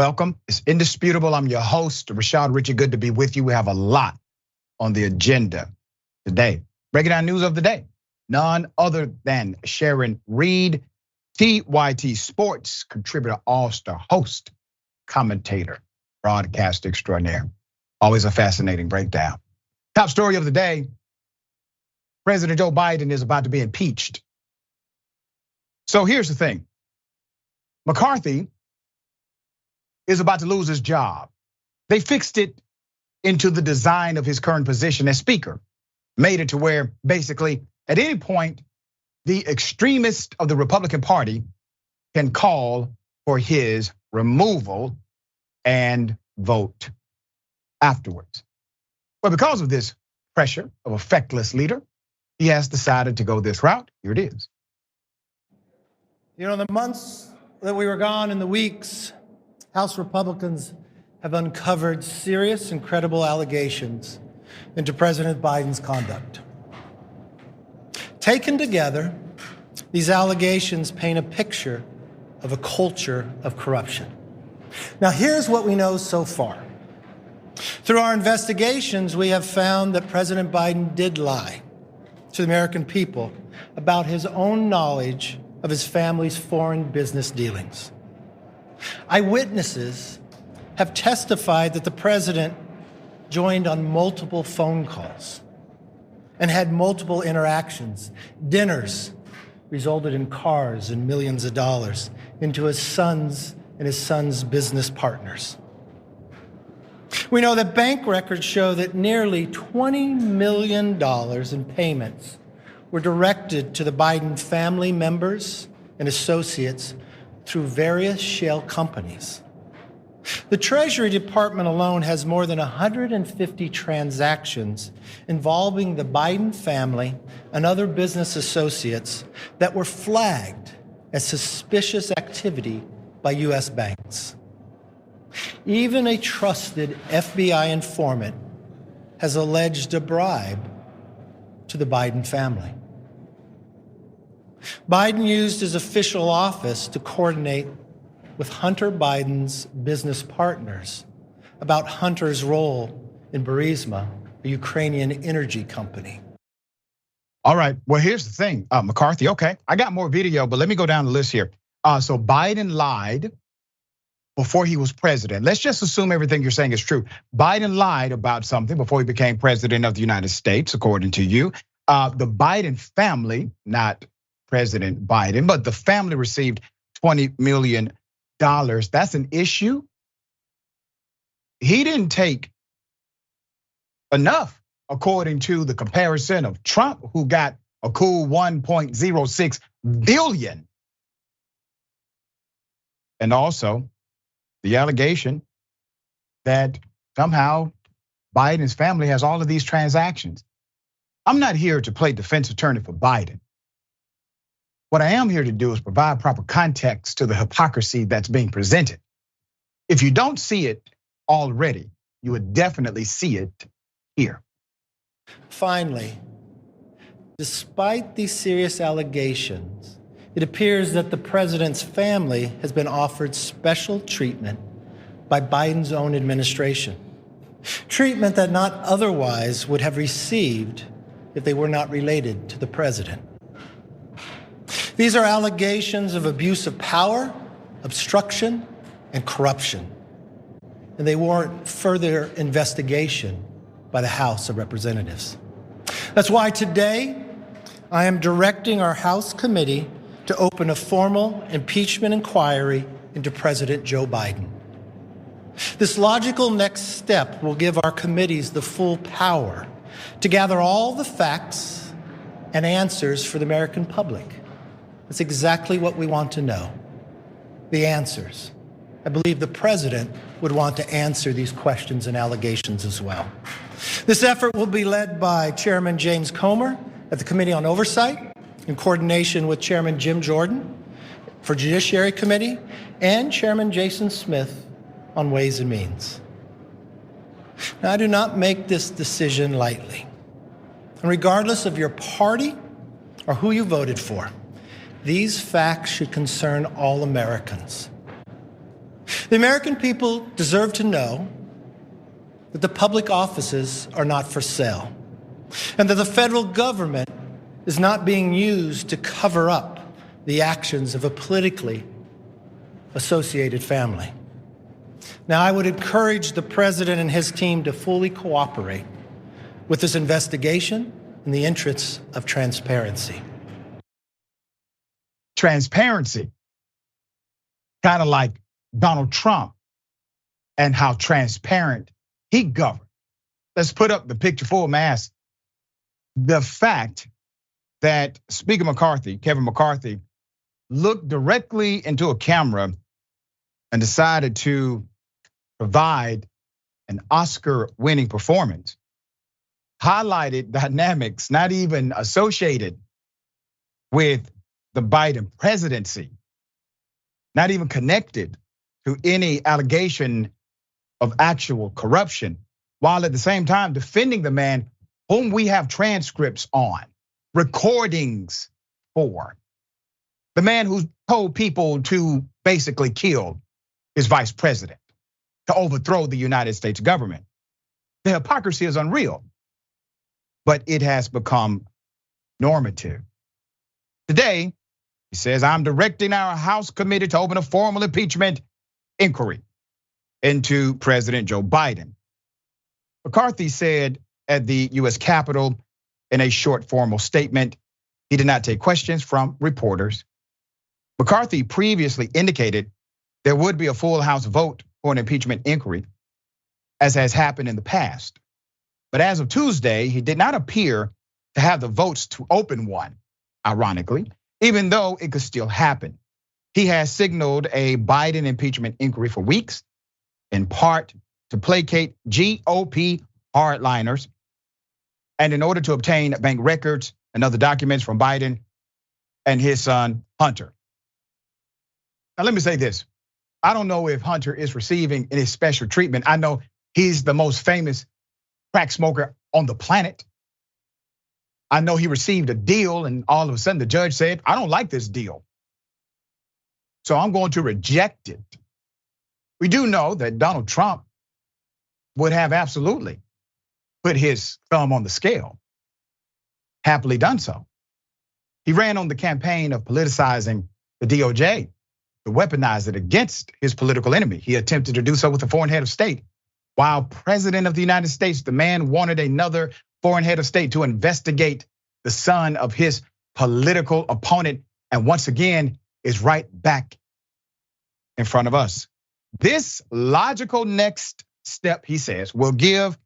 Welcome. It's indisputable. I'm your host, Rashad. Richey, good to be with you. We have a lot on the agenda today. Breaking down news of the day. None other than Sharon Reed, TYT Sports contributor, all-star host, commentator, broadcast extraordinaire. Always a fascinating breakdown. Top story of the day. President Joe Biden is about to be impeached. So here's the thing. McCarthy is about to lose his job. They fixed it into the design of his current position as speaker. Made it to where basically at any point, the extremist of the Republican Party can call for his removal and vote afterwards. But because of this pressure of a feckless leader, he has decided to go this route. Here it is. You know, the months that we were gone and the weeks, House Republicans have uncovered serious and credible allegations into President Biden's conduct. Taken together, these allegations paint a picture of a culture of corruption. Now, here's what we know so far. Through our investigations, we have found that President Biden did lie to the American people about his own knowledge of his family's foreign business dealings. Eyewitnesses have testified that the president joined on multiple phone calls and had multiple interactions. Dinners resulted in cars and millions of dollars into his sons and his son's business partners. We know that bank records show that nearly $20 million in payments were directed to the Biden family members and associates through various shell companies. The Treasury Department alone has more than 150 transactions involving the Biden family and other business associates that were flagged as suspicious activity by US banks. Even a trusted FBI informant has alleged a bribe to the Biden family. Biden used his official office to coordinate with Hunter Biden's business partners about Hunter's role in Burisma, a Ukrainian energy company. All right, well, here's the thing, McCarthy, okay, I got more video, but let me go down the list here. So Biden lied before he was president. Let's just assume everything you're saying is true. Biden lied about something before he became president of the United States, according to you. The Biden family, not President Biden, but the family received $20 million. That's an issue. He didn't take enough, according to the comparison of Trump, who got a cool 1.06 billion. And also the allegation that somehow Biden's family has all of these transactions. I'm not here to play defense attorney for Biden. What I am here to do is provide proper context to the hypocrisy that's being presented. If you don't see it already, you would definitely see it here. Finally, despite these serious allegations, it appears that the president's family has been offered special treatment by Biden's own administration. Treatment that not otherwise would have received if they were not related to the president. These are allegations of abuse of power, obstruction, and corruption. And they warrant further investigation by the House of Representatives. That's why today I am directing our House committee to open a formal impeachment inquiry into President Joe Biden. This logical next step will give our committees the full power to gather all the facts and answers for the American public. That's exactly what we want to know, the answers. I believe the president would want to answer these questions and allegations as well. This effort will be led by Chairman James Comer at the Committee on Oversight, in coordination with Chairman Jim Jordan for Judiciary Committee and Chairman Jason Smith on Ways and Means. Now, I do not make this decision lightly. And regardless of your party or who you voted for, these facts should concern all Americans. The American people deserve to know that the public offices are not for sale, and that the federal government is not being used to cover up the actions of a politically associated family. Now, I would encourage the president and his team to fully cooperate with this investigation in the interests of transparency. Transparency, kind of like Donald Trump and how transparent he governed. Let's put up the picture full mass. The fact that Speaker McCarthy, Kevin McCarthy, looked directly into a camera and decided to provide an Oscar-winning performance highlighted dynamics not even associated with the Biden presidency, not even connected to any allegation of actual corruption, while at the same time defending the man whom we have transcripts on, recordings for. The man who told people to basically kill his vice president, to overthrow the United States government. The hypocrisy is unreal, but it has become normative. Today, he says, I'm directing our House committee to open a formal impeachment inquiry into President Joe Biden. McCarthy said at the US Capitol in a short formal statement, he did not take questions from reporters. McCarthy previously indicated there would be a full House vote for an impeachment inquiry, as has happened in the past. But as of Tuesday, he did not appear to have the votes to open one, ironically, even though it could still happen. He has signaled a Biden impeachment inquiry for weeks, in part to placate GOP hardliners, and in order to obtain bank records and other documents from Biden and his son, Hunter. Now, let me say this. I don't know if Hunter is receiving any special treatment. I know he's the most famous crack smoker on the planet. I know he received a deal and all of a sudden the judge said, I don't like this deal, so I'm going to reject it. We do know that Donald Trump would have absolutely put his thumb on the scale, happily done so. He ran on the campaign of politicizing the DOJ, to weaponize it against his political enemy. He attempted to do so with a foreign head of state. While president of the United States, the man wanted another foreign head of state to investigate the son of his political opponent, and once again is right back in front of us. This logical next step, he says, will give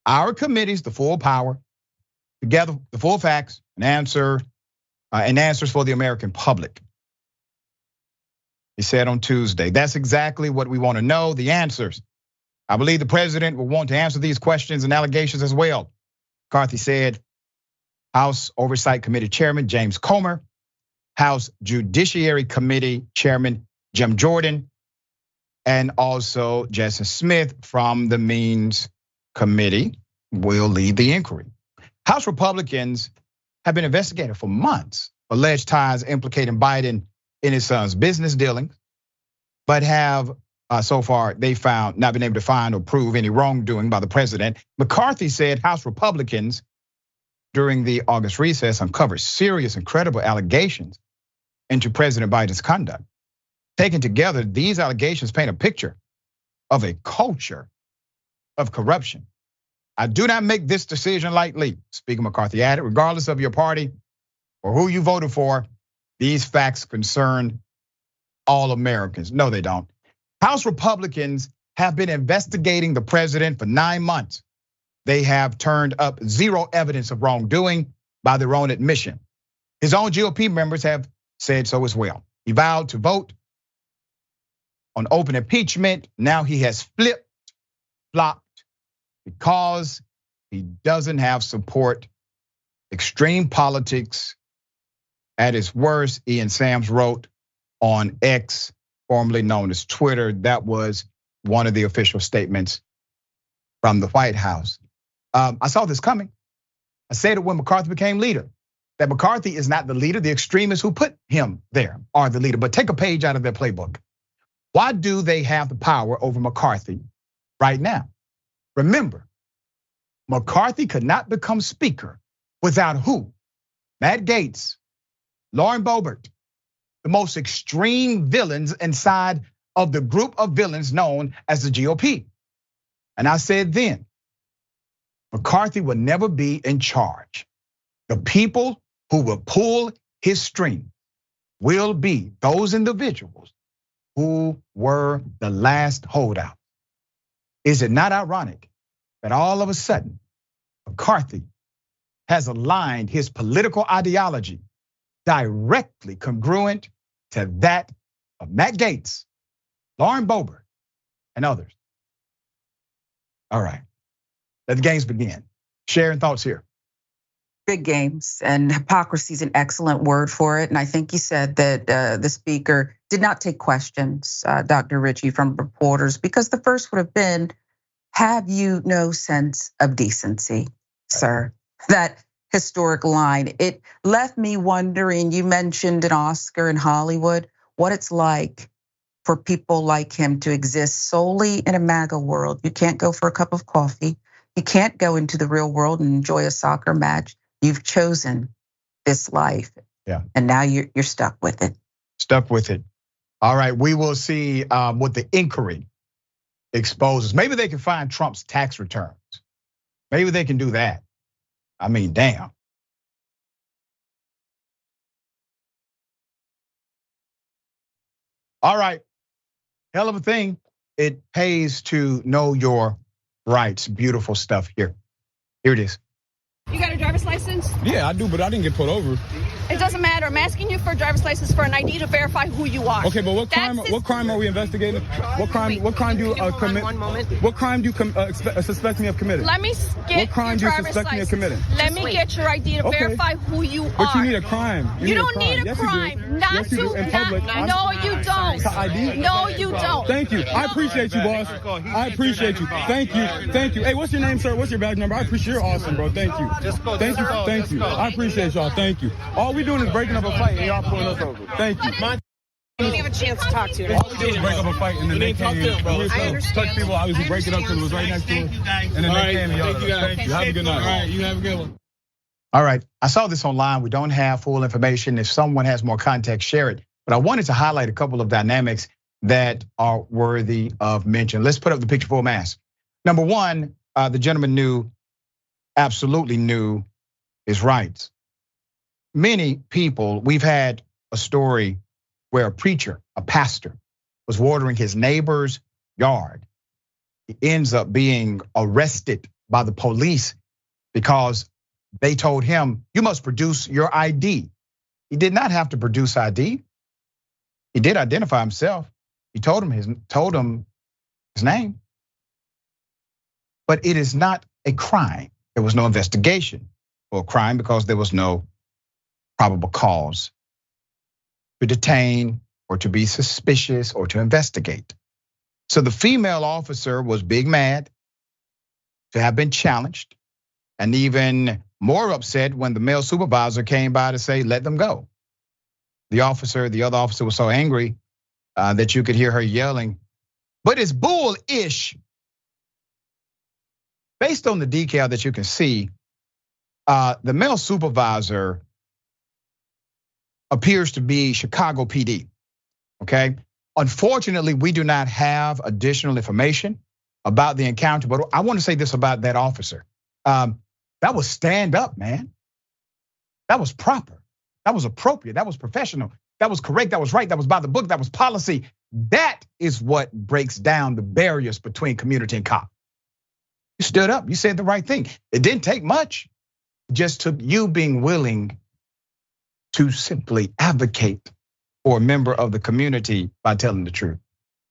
our committees the full power to gather the full facts and answers for the American public. He said on Tuesday, that's exactly what we want to know, the answers. I believe the president will want to answer these questions and allegations as well. McCarthy said, House Oversight Committee Chairman James Comer, House Judiciary Committee Chairman Jim Jordan, and also Jason Smith from the Means Committee will lead the inquiry. House Republicans have been investigating for months alleged ties implicating Biden in his son's business dealings, but have so far they found not been able to find or prove any wrongdoing by the president. McCarthy said House Republicans during the August recess uncovered serious and credible allegations into President Biden's conduct. Taken together, these allegations paint a picture of a culture of corruption. I do not make this decision lightly, Speaker McCarthy added, regardless of your party or who you voted for. These facts concern all Americans. No, they don't. House Republicans have been investigating the president for 9 months. They have turned up zero evidence of wrongdoing by their own admission. His own GOP members have said so as well. He vowed to vote on open impeachment. Now he has flopped because he doesn't have support. Extreme politics at its worst, Ian Sams wrote on X, formerly known as Twitter. That was one of the official statements from the White House. I saw this coming. I said it when McCarthy became leader, that McCarthy is not the leader. The extremists who put him there are the leader. But take a page out of their playbook. Why do they have the power over McCarthy right now? Remember, McCarthy could not become speaker without who? Matt Gaetz, Lauren Boebert, the most extreme villains inside of the group of villains known as the GOP. And I said then, McCarthy will never be in charge. The people who will pull his string will be those individuals who were the last holdout. Is it not ironic that all of a sudden McCarthy has aligned his political ideology directly congruent to that of Matt Gaetz, Lauren Boebert, and others? All right, let the games begin. Sharon, thoughts here. Big games, and hypocrisy is an excellent word for it. And I think you said that the speaker did not take questions, Dr. Richey, from reporters, because the first would have been, have you no sense of decency, sir? That historic line, it left me wondering, you mentioned an Oscar in Hollywood, what it's like for people like him to exist solely in a MAGA world. You can't go for a cup of coffee. You can't go into the real world and enjoy a soccer match. You've chosen this life. Yeah. And now you're stuck with it. Stuck with it. All right, we will see what the inquiry exposes. Maybe they can find Trump's tax returns. Maybe they can do that. I mean, damn. All right, hell of a thing. It pays to know your rights. Beautiful stuff here. Here it is. You got a driver's license? Yeah, I do, but I didn't get pulled over. It doesn't matter. I'm asking you for a driver's license for an ID to verify who you are. Okay, but what crime are we investigating? What crime do you commit? One moment. What crime do you suspect me of committing? Let me get What crime do your you driver's suspect me of license. committing? Let me get your ID to verify who you are. But you need a crime. You don't need a Yes, you do. crime. Not Yes, you do. In public. No, you don't. To ID? No, you don't. Thank you. I appreciate you, boss. I appreciate you. Thank you. Thank you. Hey, what's your name, sir? What's your badge number? I appreciate you're awesome, bro. Thank you. Thank you. Thank you. I appreciate y'all. Thank you. All we doing is breaking up a fight and y'all pulling us over. Thank you. I didn't have a chance to talk to you. All we did was break up a fight and then they came in. We were touch people. I was break it up because it was right next to us. And then they came and yelled at us. Thank you. Have a good night. All right, you have a good one. All right, I saw this online. We don't have full information. If someone has more context, share it. But I wanted to highlight a couple of dynamics that are worthy of mention. Let's put up the picture full mass. Number one, the gentleman absolutely knew his rights. Many people, we've had a story where a preacher, a pastor, was watering his neighbor's yard. He ends up being arrested by the police because they told him, you must produce your ID. He did not have to produce ID. He did identify himself. He told him his name. But it is not a crime. There was no investigation for a crime because there was no probable cause to detain or to be suspicious or to investigate. So the female officer was big mad to have been challenged, and even more upset when the male supervisor came by to say, let them go. The other officer was so angry that you could hear her yelling, but it's bullish. Based on the decal that you can see, the male supervisor appears to be Chicago PD, okay? Unfortunately, we do not have additional information about the encounter, but I want to say this about that officer. That was stand up, man. That was proper. That was appropriate. That was professional. That was correct. That was right. That was by the book. That was policy. That is what breaks down the barriers between community and cop. You stood up. You said the right thing. It didn't take much. It just took you being willing to simply advocate for a member of the community by telling the truth.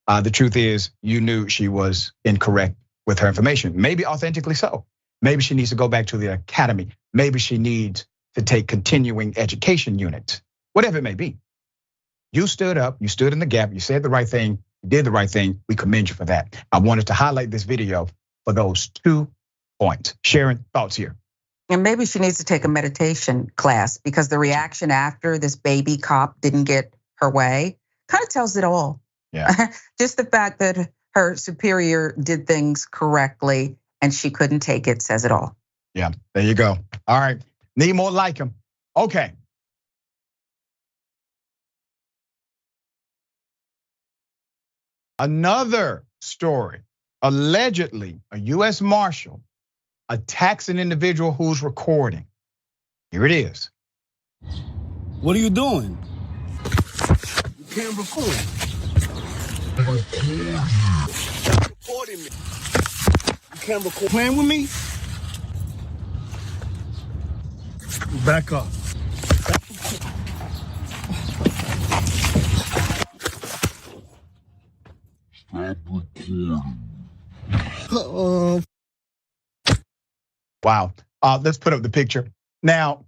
The truth is, you knew she was incorrect with her information. Maybe authentically so. Maybe she needs to go back to the academy. Maybe she needs to take continuing education units, whatever it may be. You stood up, you stood in the gap, you said the right thing, you did the right thing. We commend you for that. I wanted to highlight this video for those 2 points. Sharon, thoughts here. And maybe she needs to take a meditation class, because the reaction after this baby cop didn't get her way kind of tells it all. Yeah. Just the fact that her superior did things correctly and she couldn't take it says it all. Yeah, there you go. All right, need more like him. Okay. Another story, allegedly a US Marshal attacks an individual who's recording. Here it is. What are you doing? You can't record. Recording me. You can't record. Playing with me? Back up. Stop recording. Wow. Let's put up the picture. Now,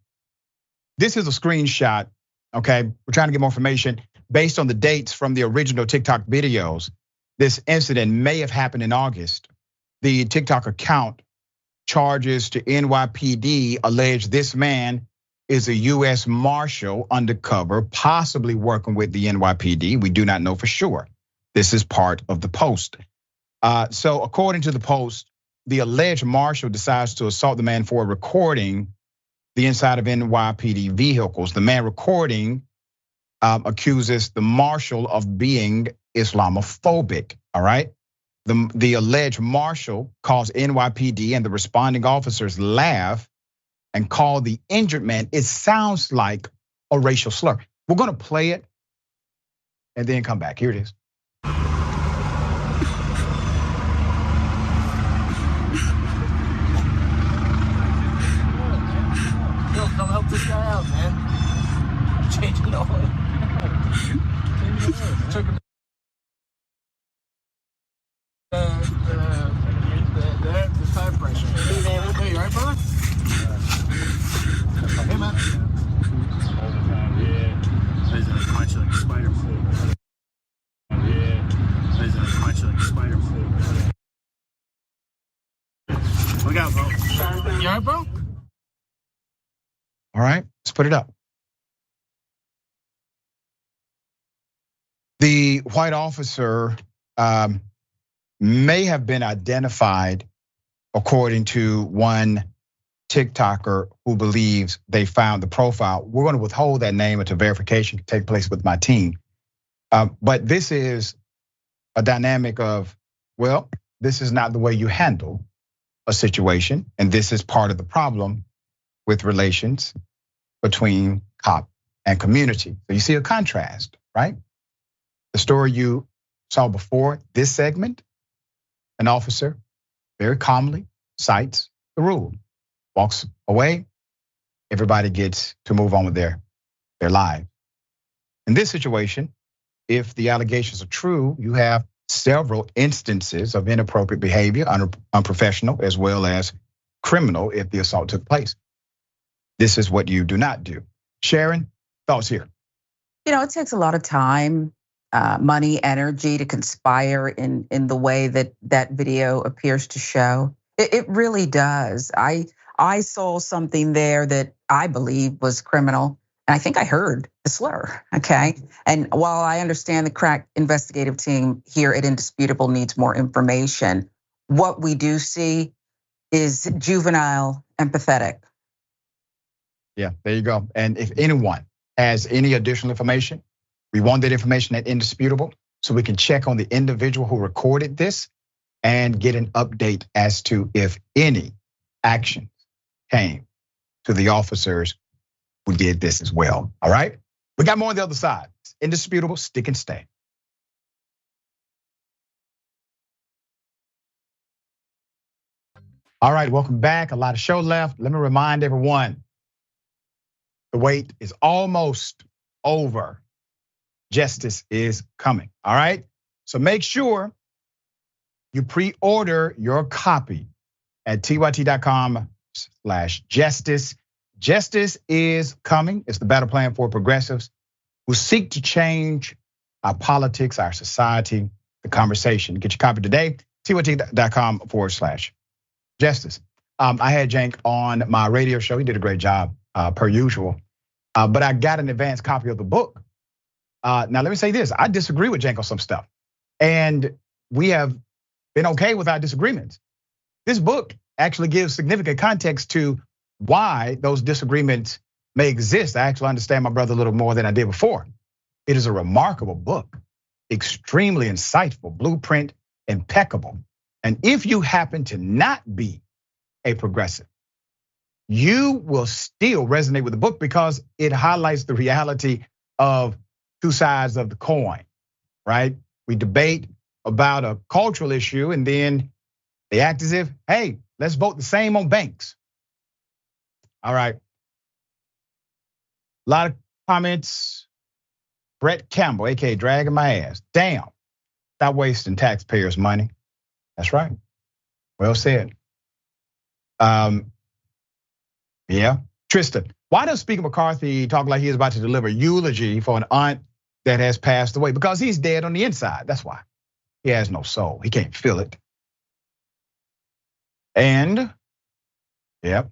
this is a screenshot, okay? We're trying to get more information. Based on the dates from the original TikTok videos, this incident may have happened in August. The TikTok account charges to NYPD allege this man is a US Marshal undercover, possibly working with the NYPD. We do not know for sure. This is part of the post. So according to the post, the alleged Marshal decides to assault the man for recording the inside of NYPD vehicles. The man recording accuses the Marshal of being Islamophobic, all right? The alleged Marshal calls NYPD and the responding officers laugh and call the injured man, it sounds like a racial slur. We're gonna play it and then come back. Here it is. Yo, come help this guy out, man. Changing the oil. The tire pressure. Hey, you alright, brother? Hey, man. There's a bunch of spider food. There's a bunch of spider food. Look out, bro. You alright, bro? All right, let's put it up. The white officer may have been identified according to one TikToker who believes they found the profile. We're going to withhold that name until verification can take place with my team. But this is a dynamic of, well, this is not the way you handle a situation. And this is part of the problem with relations between cop and community. So you see a contrast, right? The story you saw before this segment, an officer very calmly cites the rule, walks away, everybody gets to move on with their lives. In this situation, if the allegations are true, you have several instances of inappropriate behavior, unprofessional, as well as criminal if the assault took place. This is what you do not do. Sharon, thoughts here? You know, it takes a lot of time, money, energy to conspire in the way that video appears to show. It really does. I saw something there that I believe was criminal, and I think I heard the slur, okay? And while I understand the crack investigative team here at Indisputable needs more information, what we do see is juvenile and pathetic. Yeah, there you go. And if anyone has any additional information, we want that information at Indisputable so we can check on the individual who recorded this and get an update as to if any action came to the officers who did this as well, all right? We got more on the other side. It's Indisputable, stick and stay. All right, welcome back. A lot of show left. Let me remind everyone, the wait is almost over. Justice is coming, all right? So make sure you pre-order your copy at tyt.com/justice. Justice is coming. It's the battle plan for progressives who seek to change our politics, our society, the conversation. Get your copy today, tyt.com/justice. I had Cenk on my radio show. He did a great job, per usual. But I got an advanced copy of the book Now let me say this, I disagree with Cenk on some stuff. And we have been okay with our disagreements. This book actually gives significant context to why those disagreements may exist. I actually understand my brother a little more than I did before. It is a remarkable book, extremely insightful, blueprint, impeccable. And if you happen to not be a progressive, you will still resonate with the book because it highlights the reality of two sides of the coin, right? We debate about a cultural issue and then they act as if, hey, let's vote the same on banks. All right. A lot of comments. Brett Campbell, AKA dragging my ass. Damn, stop wasting taxpayers' money. That's right. Well said. Yeah. Tristan, why does Speaker McCarthy talk like he is about to deliver eulogy for an aunt that has passed away? Because he's dead on the inside. That's why. He has no soul. He can't feel it. And, yep.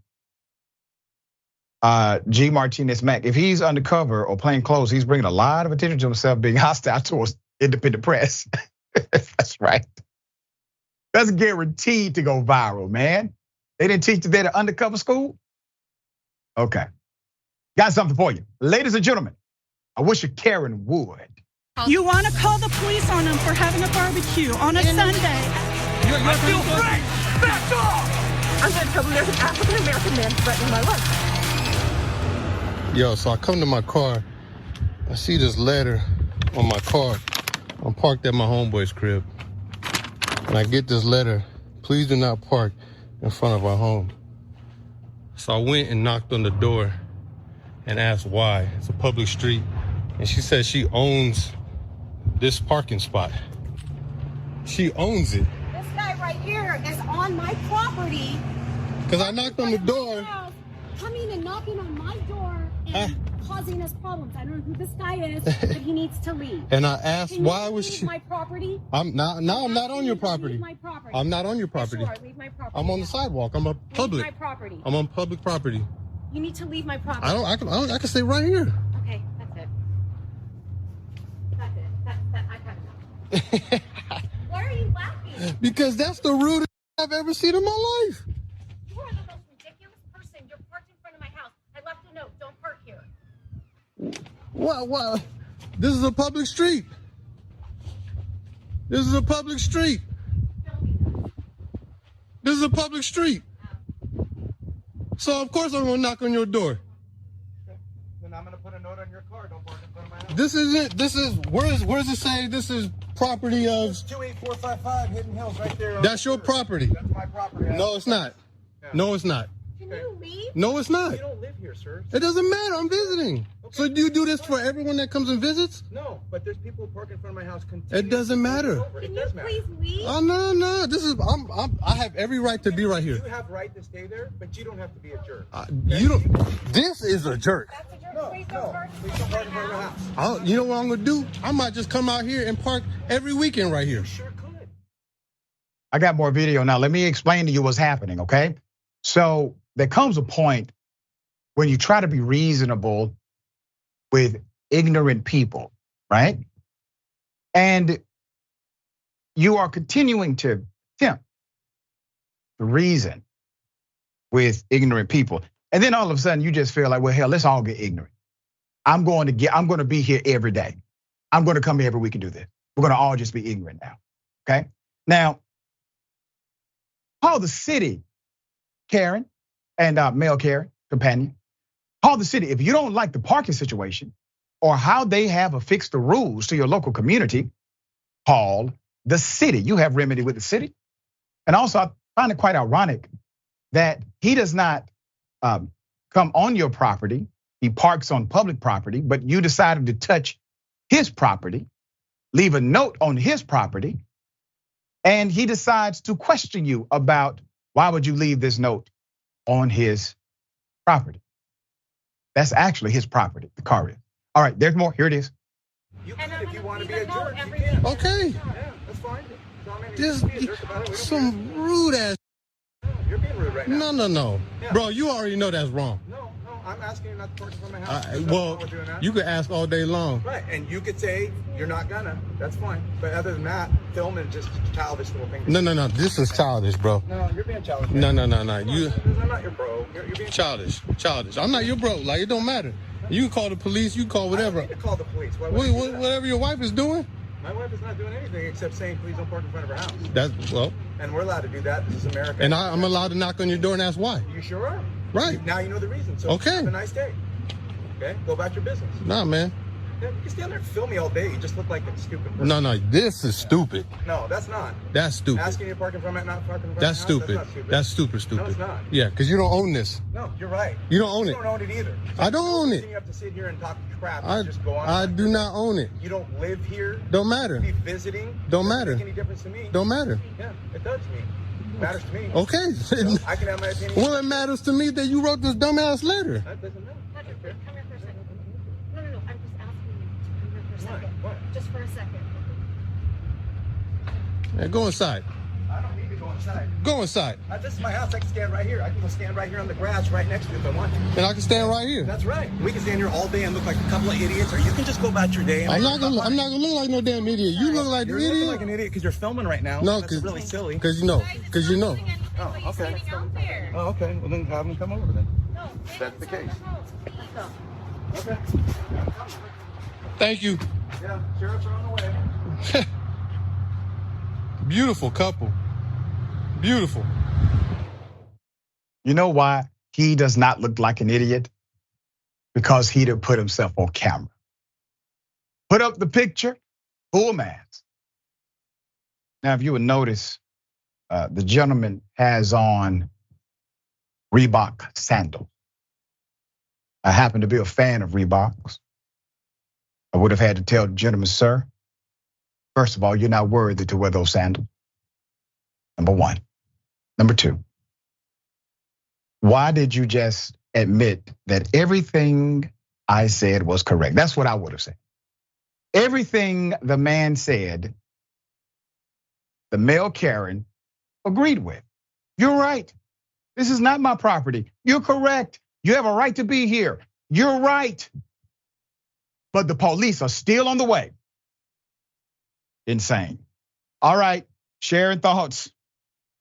G. Martinez Mack, if he's undercover or plain clothes, he's bringing a lot of attention to himself being hostile towards independent press. That's right. That's guaranteed to go viral, man. They didn't teach you that at undercover school? Okay. Got something for you. Ladies and gentlemen, I wish a Karen would. You want to call the police on them for having a barbecue on a Sunday. I feel free! Back off! I'm going to tell them there's an African-American man threatening my life. Yo, so I come to my car, I see this letter on my car. I'm parked at my homeboy's crib. And I get this letter, please do not park in front of our home. So I went and knocked on the door and asked why. It's a public street. And she said she owns this parking spot. She owns it. This guy right here is on my property. Because I knocked on the door. Coming and knocking on my door and causing us problems. I don't know who this guy is, but he needs to leave. And I asked why was she my property? I'm not on your property. Leave my property. I'm not on your property. Sure, leave my property. I'm on the sidewalk. I'm a public. Leave my property. I'm on public property. You need to leave my property. I can stay right here. Okay, that's it. That's it. I got enough. Why are you laughing? Because that's the rudest I've ever seen in my life. You are the most ridiculous person. You're parked in front of my house. I left a note. Don't park here. What? This is a public street. This is a public street. This is a public street. So of course I'm gonna knock on your door. Then I'm gonna put a note on your car. Don't park in front of my house. This isn't. This is. Where does it say this is property of? It's 28455 Hidden Hills right there. That's your property. That's my property. No, it's not. No, it's not. Can you leave? No, it's not. You don't live here, sir. It doesn't matter. I'm visiting. Okay. So do you do this for everyone that comes and visits? No, but there's people who park in front of my house. It doesn't matter. Can you please leave? Oh no. This is. I have every right to be right here. You have right to stay there, but you don't have to be a jerk. You don't. This is a jerk. That's a jerk. No, Please don't park please don't park in front of my house. You know what I'm gonna do? I might just come out here and park every weekend right here. Sure could. I got more video now. Let me explain to you what's happening, okay? So there comes a point when you try to be reasonable with ignorant people, right? And you are continuing to attempt to reason with ignorant people. And then all of a sudden you just feel like, well, hell, let's all get ignorant. I'm going to be here every day. I'm going to come here every week and do this. We're going to all just be ignorant now, okay? Now, call the city, Karen, and male Karen, companion. Call the city. If you don't like the parking situation or how they have affixed the rules to your local community, call the city. You have remedy with the city. And also, I find it quite ironic that he does not come on your property. He parks on public property, but you decided to touch his property, leave a note on his property, and he decides to question you about why would you leave this note on his property. That's actually his property, the car is. All right, there's more, here it is. You can, if you want to be a jerk, you can. Okay. Yeah, that's fine. This some rude ass. You're being rude right now. No. Yeah. Bro, you already know that's wrong. No, I'm asking you not to park in front of my house. Well, you could ask all day long. Right, and you could say you're not gonna. That's fine. But other than that, filming is just childish little things. No. This is childish, bro. No, you're being childish. No. I'm not your bro. You're being childish. I'm not your bro. Like, it don't matter. You can call the police. You can call whatever. I don't need to call the police. Whatever your wife is doing. My wife is not doing anything except saying, please don't park in front of her house. Well. And we're allowed to do that. This is America. And I'm allowed to knock on your door and ask why. You sure are. Right. Now you know the reason. So okay. Have a nice day. Okay? Go about your business. Nah, man. Yeah, you can stand there and film me all day. You just look like a stupid person. No. This is stupid. No, that's not. That's stupid. Asking you to park in front of not parking in front that's of my stupid. House, that's not stupid. That's stupid. No, it's not. Yeah, because you don't own this. No, you're right. You don't own it. You don't own it either. So I don't own it. You have to sit here and talk crap. Just go on. I do not own it. You don't live here. Don't matter. Be visiting. Don't matter. Make any difference to me. Don't matter. Yeah, it does to me. It matters to me. Okay. So I can have my opinion. Well, it matters to me that you wrote this dumbass letter. That doesn't matter. Come here for a second. No. I'm just asking you to come here for a second. What? Just for a second. Yeah, go inside. I don't need to go inside. Go inside. This is my house. I can stand right here. I can go stand right here on the grass right next to you if I want to. And I can stand right here. That's right. We can stand here all day and look like a couple of idiots, or you can just go about your day. I'm not gonna look like no damn idiot. You look like an idiot. You're looking like an idiot because you're filming right now. No, that's really silly. Because you know. Oh, okay. Oh, okay. Well, then have them come over then. No, that's the case. Okay. Thank you. Yeah, sheriff's are on the way. Beautiful couple. Beautiful. You know why he does not look like an idiot? Because he'd have put himself on camera. Put up the picture, full mask. Now, if you would notice, the gentleman has on Reebok sandals. I happen to be a fan of Reeboks. I would have had to tell the gentleman, sir, first of all, you're not worthy to wear those sandals. Number one. Number two, why did you just admit that everything I said was correct? That's what I would have said. Everything the man said, the male Karen agreed with. You're right. This is not my property. You're correct. You have a right to be here. You're right. But the police are still on the way. Insane. All right, Sharon, thoughts?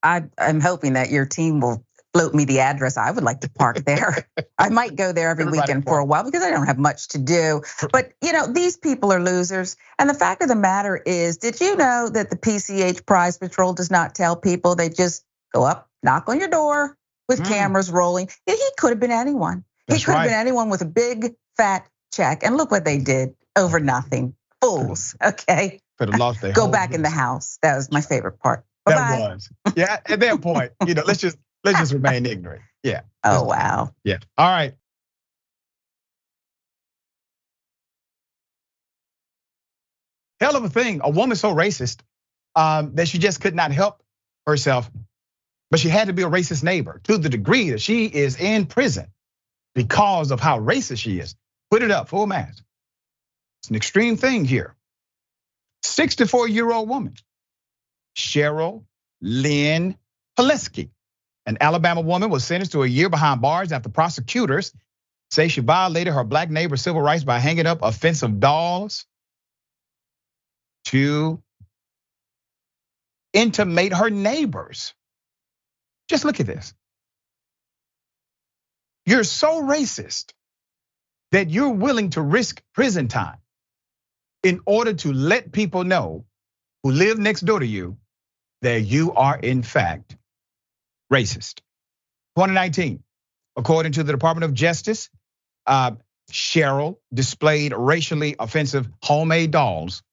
I'm hoping that your team will float me the address. I would like to park there. I might go there every weekend for a while because I don't have much to do. But these people are losers. And the fact of the matter is, did you know that the PCH Prize Patrol does not tell people? They just go up, knock on your door with cameras rolling. He could have been anyone. He could have been anyone with a big fat check. And look what they did over nothing. Fools, okay? Could have lost their Go back in the house. That was my favorite part. Bye-bye. That was. Yeah, at that point, let's just remain ignorant. Yeah. Oh, wow. Yeah. All right. Hell of a thing. A woman so racist that she just could not help herself, but she had to be a racist neighbor to the degree that she is in prison because of how racist she is. Put it up, full mask. It's an extreme thing here. 64-year-old woman, Cheryl Lynn Pileski, an Alabama woman, was sentenced to a year behind bars after prosecutors say she violated her black neighbor's civil rights by hanging up offensive dolls to intimidate her neighbors. Just look at this. You're so racist that you're willing to risk prison time in order to let people know who live next door to you that you are in fact racist. 2019, according to the Department of Justice, Cheryl displayed racially offensive homemade dolls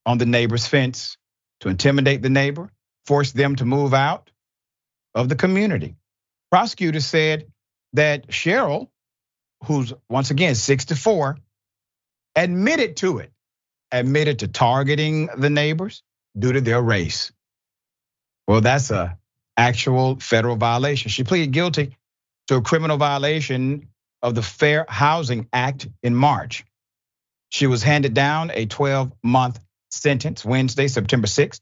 on the neighbor's fence to intimidate the neighbor, force them to move out of the community. Prosecutors said that Cheryl, who's once again 64, admitted to targeting the neighbors due to their race. Well, that's a actual federal violation. She pleaded guilty to a criminal violation of the Fair Housing Act in March. She was handed down a 12-month sentence Wednesday, September 6th.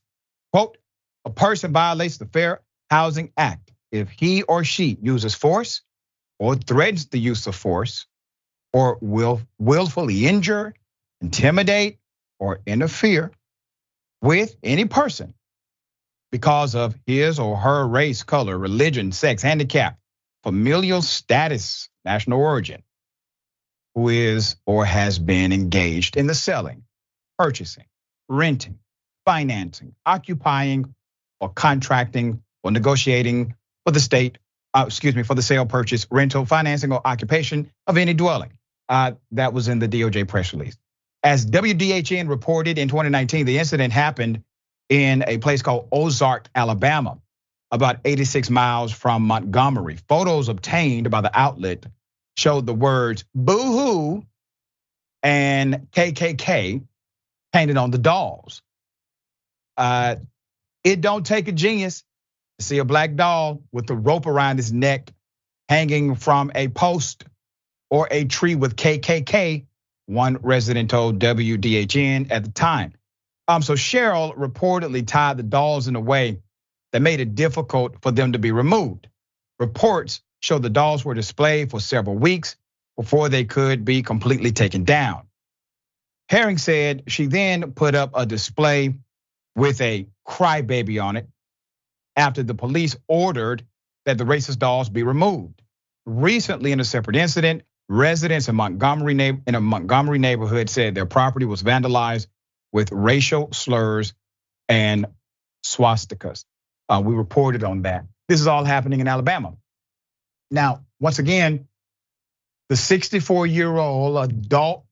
Quote, a person violates the Fair Housing Act if he or she uses force, or threatens the use of force or willfully injure, intimidate, or interfere with any person because of his or her race, color, religion, sex, handicap, familial status, national origin, who is or has been engaged in the selling, purchasing, renting, financing, occupying, or contracting or negotiating for the for the sale, purchase, rental, financing, or occupation of any dwelling. That was in the DOJ press release. As WDHN reported in 2019, the incident happened in a place called Ozark, Alabama, about 86 miles from Montgomery. Photos obtained by the outlet showed the words boo-hoo and KKK painted on the dolls. It don't take a genius to see a black doll with the rope around his neck hanging from a post or a tree with KKK, one resident told WDHN at the time. So Cheryl reportedly tied the dolls in a way that made it difficult for them to be removed. Reports show the dolls were displayed for several weeks before they could be completely taken down. Herring said she then put up a display with a crybaby on it after the police ordered that the racist dolls be removed. Recently, in a separate incident, residents in a Montgomery neighborhood said their property was vandalized with racial slurs and swastikas. We reported on that. This is all happening in Alabama. Now, once again, the 64-year-old adult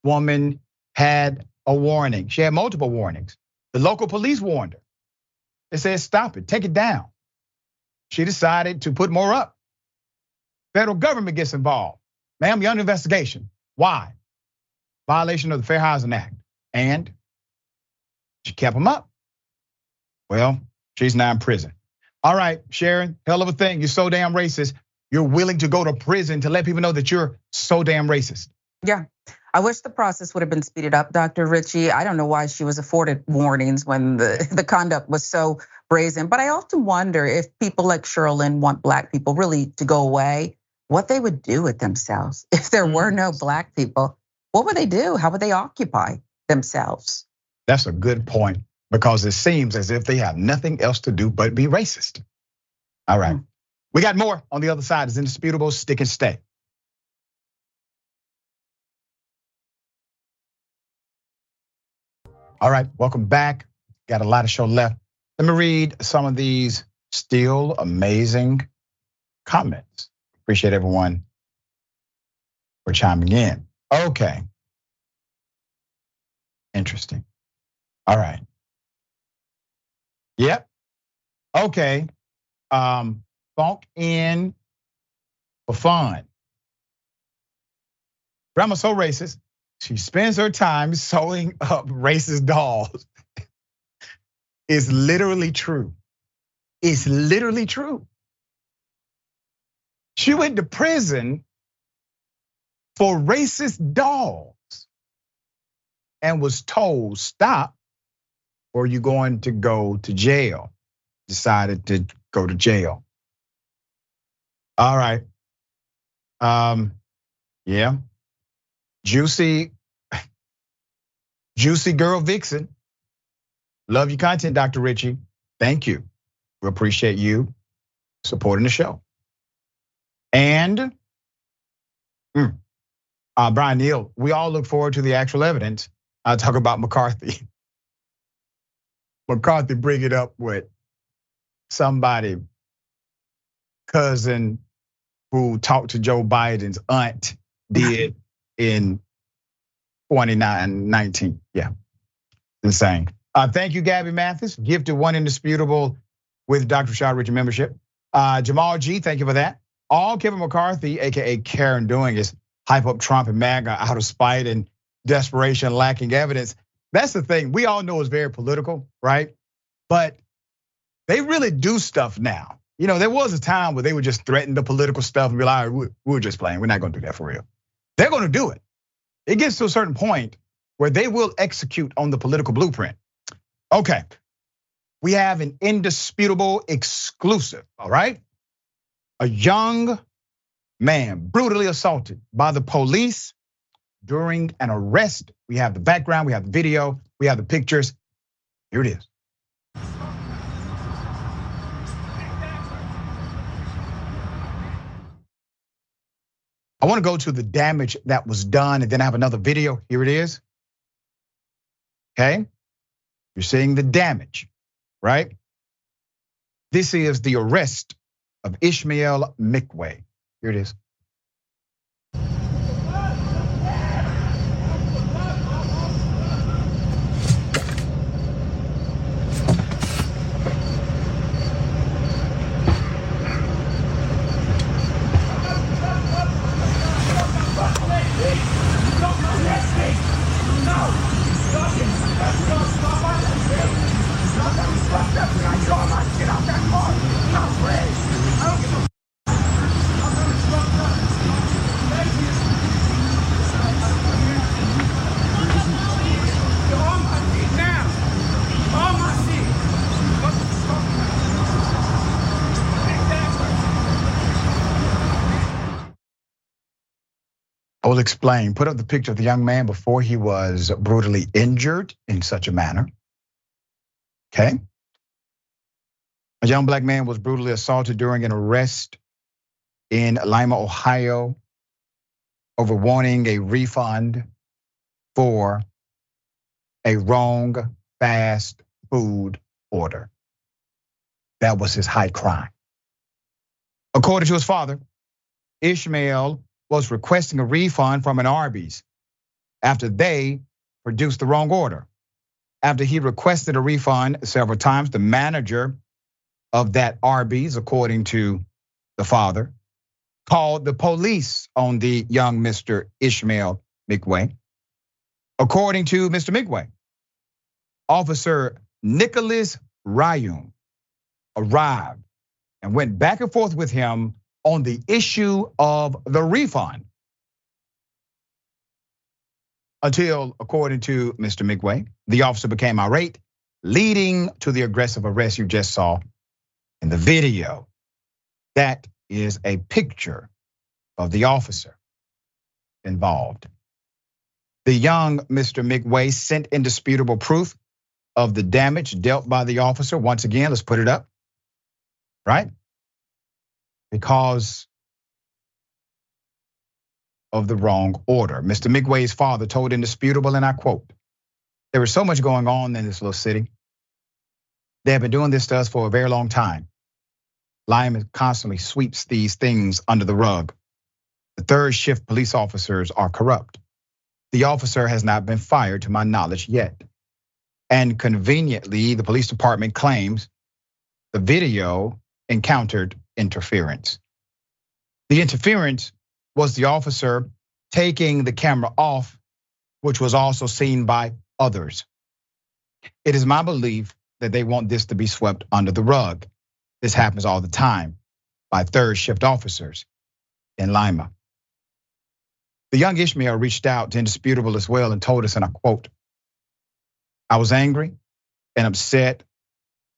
woman had a warning. She had multiple warnings. The local police warned her. They said, stop it, take it down. She decided to put more up. Federal government gets involved. Ma'am, you're under investigation. Why? Violation of the Fair Housing Act. And she kept them up. Well, she's now in prison. All right, Sharon, hell of a thing. You're so damn racist. You're willing to go to prison to let people know that you're so damn racist. Yeah, I wish the process would have been speeded up, Dr. Richey. I don't know why she was afforded warnings when the conduct was so brazen. But I often wonder if people like Sherilyn want black people really to go away, what they would do with themselves. If there were no black people, what would they do? How would they occupy themselves? That's a good point, because it seems as if they have nothing else to do but be racist. All right, we got more on the other side. It's indisputable, stick and stay. All right, welcome back. Got a lot of show left. Let me read some of these still amazing comments. Appreciate everyone for chiming in. Okay. Interesting. All right. Yep. Okay. Funk in for fun. Grandma's so racist. She spends her time sewing up racist dolls. It's literally true. It's literally true. She went to prison for racist dolls and was told, stop, or you're going to go to jail. Decided to go to jail. All right. Yeah. Juicy girl vixen. Love your content, Dr. Richey. Thank you. We appreciate you supporting the show. And Brian Neal, we all look forward to the actual evidence. I'll talk about McCarthy. McCarthy bring it up with somebody, cousin who talked to Joe Biden's aunt did in 2019. Yeah, insane. Thank you, Gabby Mathis. Gifted one indisputable with Dr. Rashad Richey membership. Jamal G, thank you for that. All Kevin McCarthy, AKA Karen, doing is hype up Trump and MAGA out of spite and desperation, lacking evidence. That's the thing. We all know it's very political, right? But they really do stuff now. You know, there was a time where they would just threaten the political stuff and be like, all right, we're just playing. We're not gonna do that for real. They're gonna do it. It gets to a certain point where they will execute on the political blueprint. Okay, we have an indisputable exclusive, all right? A young man brutally assaulted by the police during an arrest. We have the background, we have the video, we have the pictures. Here it is. I want to go to the damage that was done, and then I have another video. Here it is. Okay, you're seeing the damage, right? This is the arrest of Ishmael McWay. Here it is. I will explain. Put up the picture of the young man before he was brutally injured in such a manner. Okay. A young black man was brutally assaulted during an arrest in Lima, Ohio, over wanting a refund for a wrong fast food order. That was his high crime. According to his father, Ishmael was requesting a refund from an Arby's after they produced the wrong order. After he requested a refund several times, the manager of that Arby's, according to the father, called the police on the young Mr. Ishmael McWay. According to Mr. McWay, Officer Nicholas Ryum arrived and went back and forth with him on the issue of the refund. Until, according to Mr. McWay, the officer became irate, leading to the aggressive arrest you just saw in the video. That is a picture of the officer involved. The young Mr. McWay sent indisputable proof of the damage dealt by the officer. Once again, let's put it up, right? Because of the wrong order. Mr. McWay's father told indisputable, and I quote, "There was so much going on in this little city. They have been doing this to us for a very long time. Lyman constantly sweeps these things under the rug. The third shift police officers are corrupt. The officer has not been fired to my knowledge yet. And conveniently, the police department claims the video encountered interference. The interference was the officer taking the camera off, which was also seen by others. It is my belief that they want this to be swept under the rug. This happens all the time by third shift officers in Lima." The young Ishmael reached out to Indisputable as well and told us, and I quote, "I was angry and upset.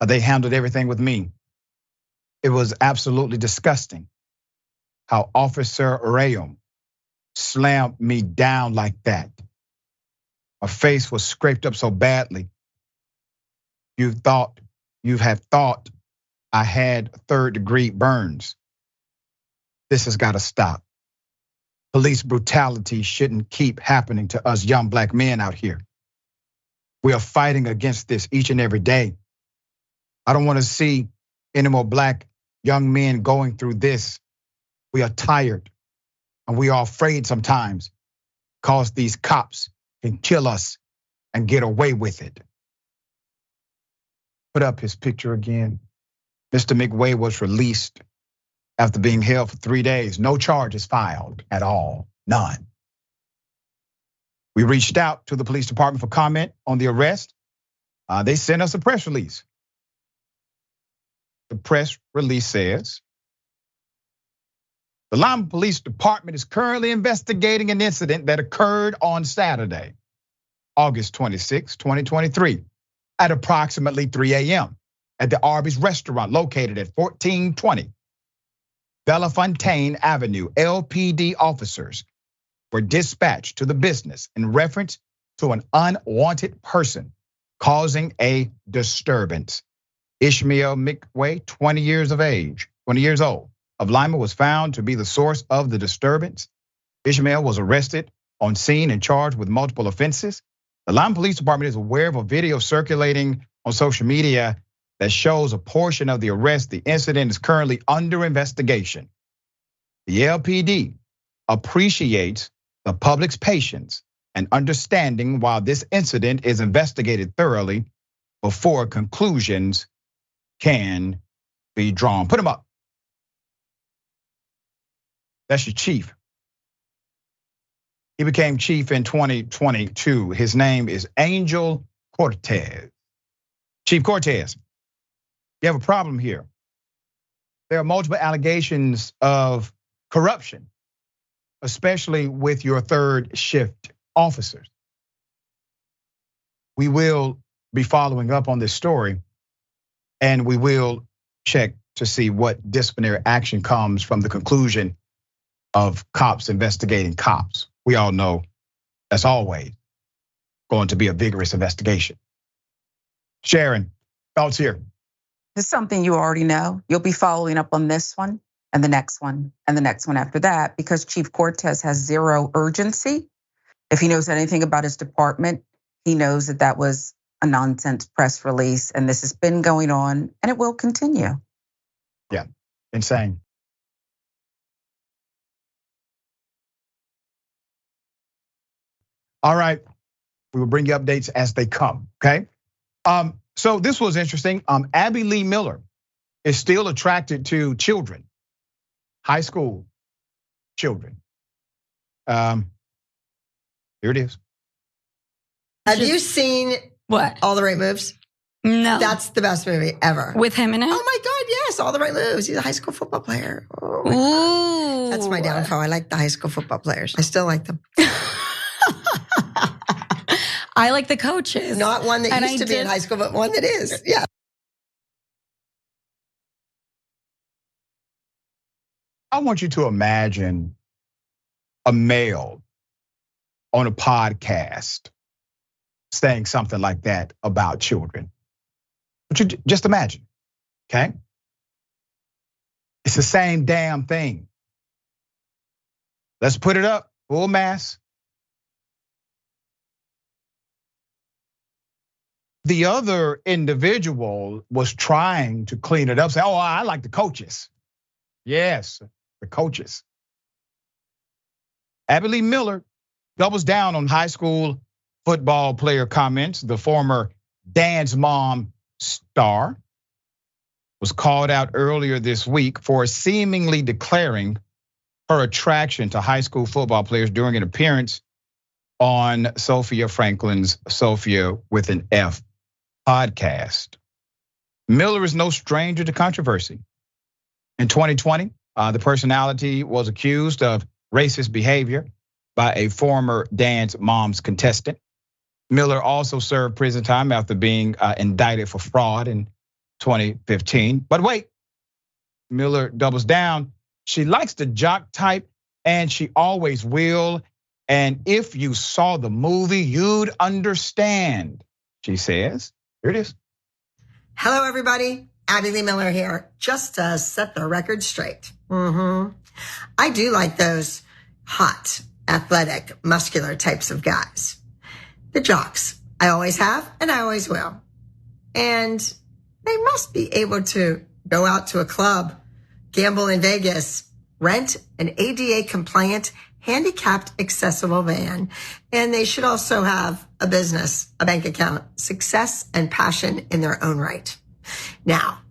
They handled everything with me. It was absolutely disgusting how Officer Rayum slammed me down like that. My face was scraped up so badly. You have thought I had third-degree burns. This has got to stop. Police brutality shouldn't keep happening to us young black men out here. We are fighting against this each and every day. I don't want to see any more black young men going through this. We are tired and we are afraid sometimes because these cops can kill us and get away with it." Put up his picture again. Mr. McWay was released after being held for 3 days. No charges filed at all, none. We reached out to the police department for comment on the arrest. They sent us a press release. The press release says, "The Lima Police Department is currently investigating an incident that occurred on Saturday, August 26, 2023, at approximately 3 a.m. at the Arby's restaurant located at 1420 Bellefontaine Avenue LPD officers were dispatched to the business in reference to an unwanted person causing a disturbance. Ishmael McWay, 20 years old, of Lima, was found to be the source of the disturbance. Ishmael was arrested on scene and charged with multiple offenses. The Lima Police Department is aware of a video circulating on social media that shows a portion of the arrest. The incident is currently under investigation. The LPD appreciates the public's patience and understanding while this incident is investigated thoroughly before conclusions can be drawn. Put him up. That's your chief. He became chief in 2022. His name is Angel Cortez. Chief Cortez, you have a problem here. There are multiple allegations of corruption, especially with your third shift officers. We will be following up on this story, and we will check to see what disciplinary action comes from the conclusion of cops investigating cops. We all know that's always going to be a vigorous investigation. Sharon, thoughts here? This is something you already know. You'll be following up on this one and the next one and the next one after that because Chief Cortez has zero urgency. If he knows anything about his department, he knows that that was a nonsense press release and this has been going on and it will continue. Yeah, insane. All right, we will bring you updates as they come, okay? So this was interesting. Abby Lee Miller is still attracted to children, high school children. Here it is. Have you seen what? All the Right Moves? No. That's the best movie ever. With him in it? Oh my God, yes, All the Right Moves. He's a high school football player. Oh my God. That's my downfall. I like the high school football players. I still like them. I like the coaches. Not one that used to be in high school, but one that is. Yeah. I want you to imagine a male on a podcast saying something like that about children. But you just imagine, okay? It's the same damn thing. Let's put it up, full mass. The other individual was trying to clean it up, say, oh, I like the coaches. Yes, the coaches. Abby Lee Miller doubles down on high school football player comments. The former Dance Mom star was called out earlier this week for seemingly declaring her attraction to high school football players during an appearance on Sophia Franklin's Sophia with an F podcast. Miller is no stranger to controversy. In 2020, the personality was accused of racist behavior by a former Dance Moms contestant. Miller also served prison time after being indicted for fraud in 2015. But wait, Miller doubles down. She likes the jock type and she always will. And if you saw the movie, you'd understand, she says. Here it is. Hello, everybody. Abby Lee Miller here, just to set the record straight. I do like those hot, athletic, muscular types of guys. The jocks. I always have and I always will. And they must be able to go out to a club, gamble in Vegas, rent an ADA compliant, handicapped accessible van, and they should also have a business, a bank account, success and passion in their own right. Now,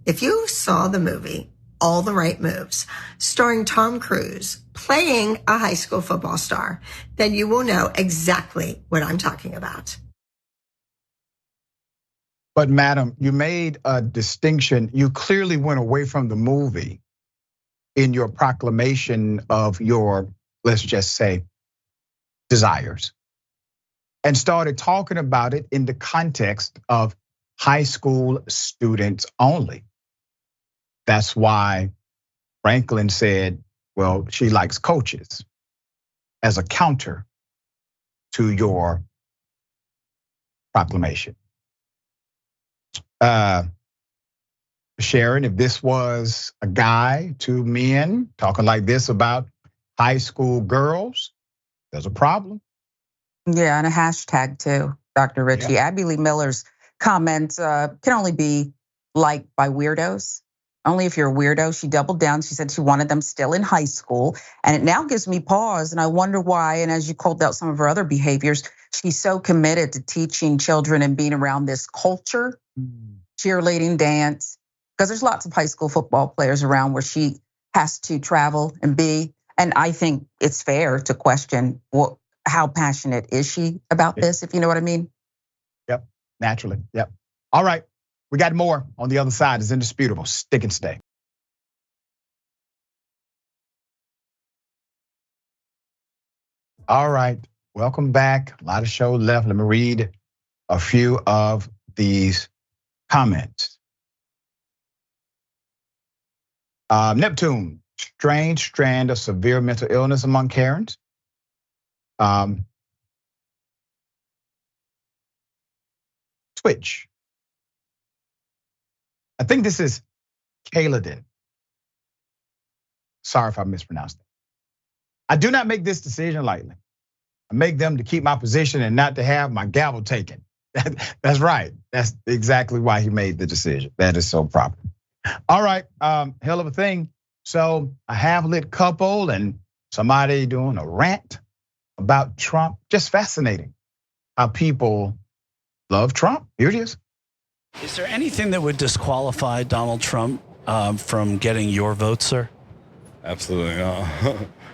if you saw the movie All the Right Moves, starring Tom Cruise playing a high school football star, then you will know exactly what I'm talking about. But madam, you made a distinction. You clearly went away from the movie in your proclamation of your, let's just say, desires, and started talking about it in the context of high school students only. That's why Franklin said, well, she likes coaches as a counter to your proclamation. Sharon, if this was a guy, two men talking like this about high school girls, there's a problem. Yeah, and a hashtag too, Dr. Richey. Yeah. Abby Lee Miller's comments can only be liked by weirdos. Only if you're a weirdo. She doubled down. She said she wanted them still in high school. And it now gives me pause. And I wonder why. And as you called out some of her other behaviors, she's so committed to teaching children and being around this culture, cheerleading, dance, because there's lots of high school football players around where she has to travel and be. And I think it's fair to question how passionate is she about this, if you know what I mean? Yep, naturally, yep. All right. We got more on the other side. It's indisputable. Stick and stay. All right, welcome back. A lot of show left. Let me read a few of these comments. Neptune, strange strand of severe mental illness among Karens. Twitch. I think this is Kaladin. Sorry if I mispronounced it. I do not make this decision lightly. I make them to keep my position and not to have my gavel taken. That's right. That's exactly why he made the decision. That is so proper. All right, hell of a thing. So a half-lit couple and somebody doing a rant about Trump. Just fascinating how people love Trump. Here it is. Is there anything that would disqualify Donald Trump from getting your vote, sir? Absolutely not.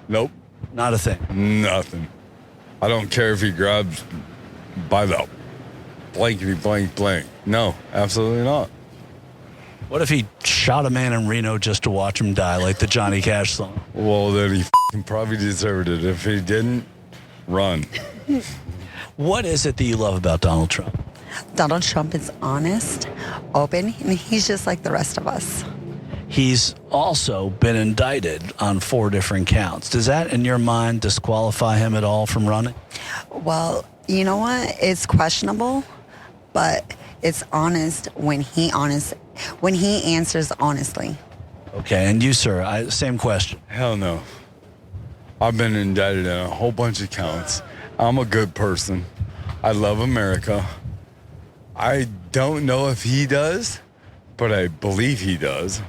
Nope. Not a thing? Nothing. I don't care if he grabs by the blankety blank blank. No, absolutely not. What if he shot a man in Reno just to watch him die, like the Johnny Cash song? Well, then he probably deserved it. If he didn't, run. What is it that you love about Donald Trump? Donald Trump is honest, open, and he's just like the rest of us. He's also been indicted on 4 different counts. Does that, in your mind, disqualify him at all from running? Well, you know what? It's questionable, but it's honest when he answers honestly. Okay, and you, sir, same question. Hell no. I've been indicted on a whole bunch of counts. I'm a good person. I love America. I don't know if he does, but I believe he does.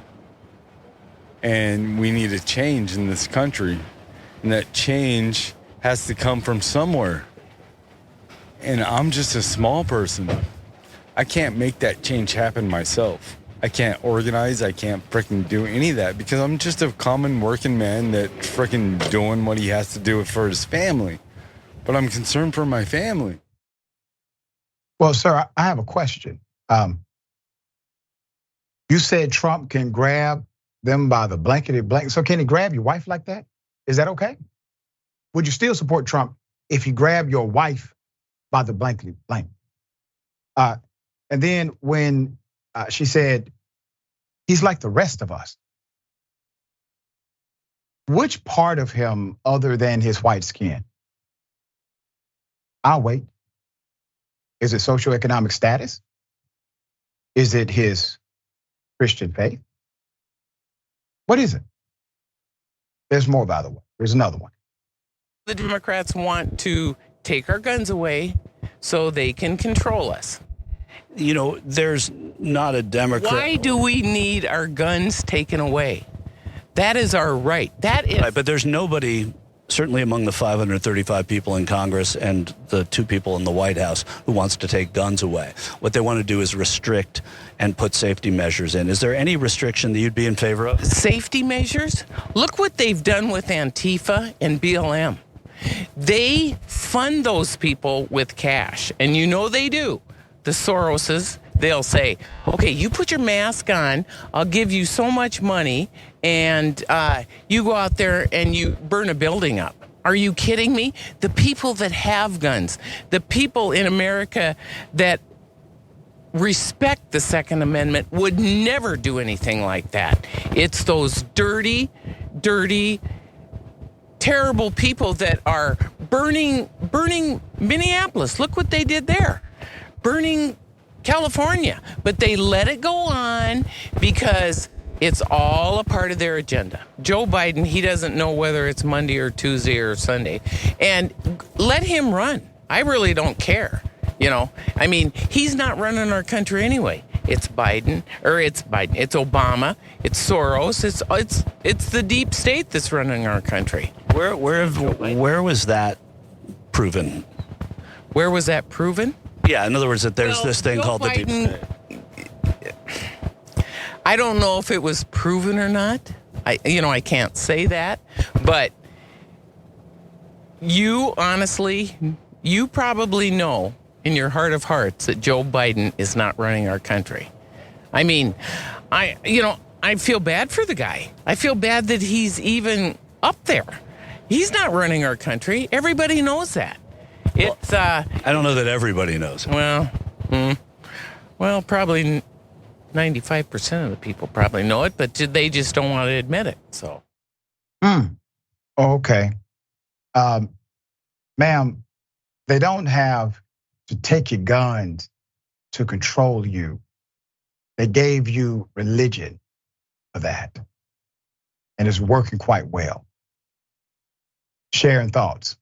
And we need a change in this country. And that change has to come from somewhere. And I'm just a small person. I can't make that change happen myself. I can't organize. I can't freaking do any of that because I'm just a common working man that freaking doing what he has to do for his family. But I'm concerned for my family. Well, sir, I have a question. You said Trump can grab them by the blankety blank. So can he grab your wife like that? Is that okay? Would you still support Trump if he grabbed your wife by the blankety blank? And then when she said, he's like the rest of us. Which part of him other than his white skin? I'll wait. Is it socioeconomic status? Is it his Christian faith? What is it? There's more, by the way. There's another one. The Democrats want to take our guns away so they can control us. You know, there's not a Democrat. Why do we need our guns taken away? That is our right. That is. Right, but there's nobody, certainly among the 535 people in Congress and the 2 people in the White House, who wants to take guns away. What they want to do is restrict and put safety measures in. Is there any restriction that you'd be in favor of? Safety measures? Look what they've done with Antifa and BLM. They fund those people with cash, and you know they do. The Soroses, they'll say, okay, you put your mask on, I'll give you so much money, and you go out there and you burn a building up. Are you kidding me? The people that have guns, the people in America that respect the Second Amendment would never do anything like that. It's those dirty, terrible people that are burning Minneapolis. Look what they did there. Burning California. But they let it go on because it's all a part of their agenda. Joe Biden, he doesn't know whether it's Monday or Tuesday or Sunday. And let him run. I really don't care. I mean, he's not running our country anyway. It's Biden, it's Obama, it's Soros, it's the deep state that's running our country. Where was that proven? Where was that proven? Yeah, in other words, that there's this thing called the deep state. I don't know if it was proven or not. I can't say that, but you probably know in your heart of hearts that Joe Biden is not running our country. I mean, I feel bad for the guy. I feel bad that he's even up there. He's not running our country. Everybody knows that. I don't know that everybody knows it. Well, probably 95% of the people probably know it, but they just don't want to admit it. So. Okay. Ma'am, they don't have to take your guns to control you. They gave you religion for that. And it's working quite well. Sharing thoughts.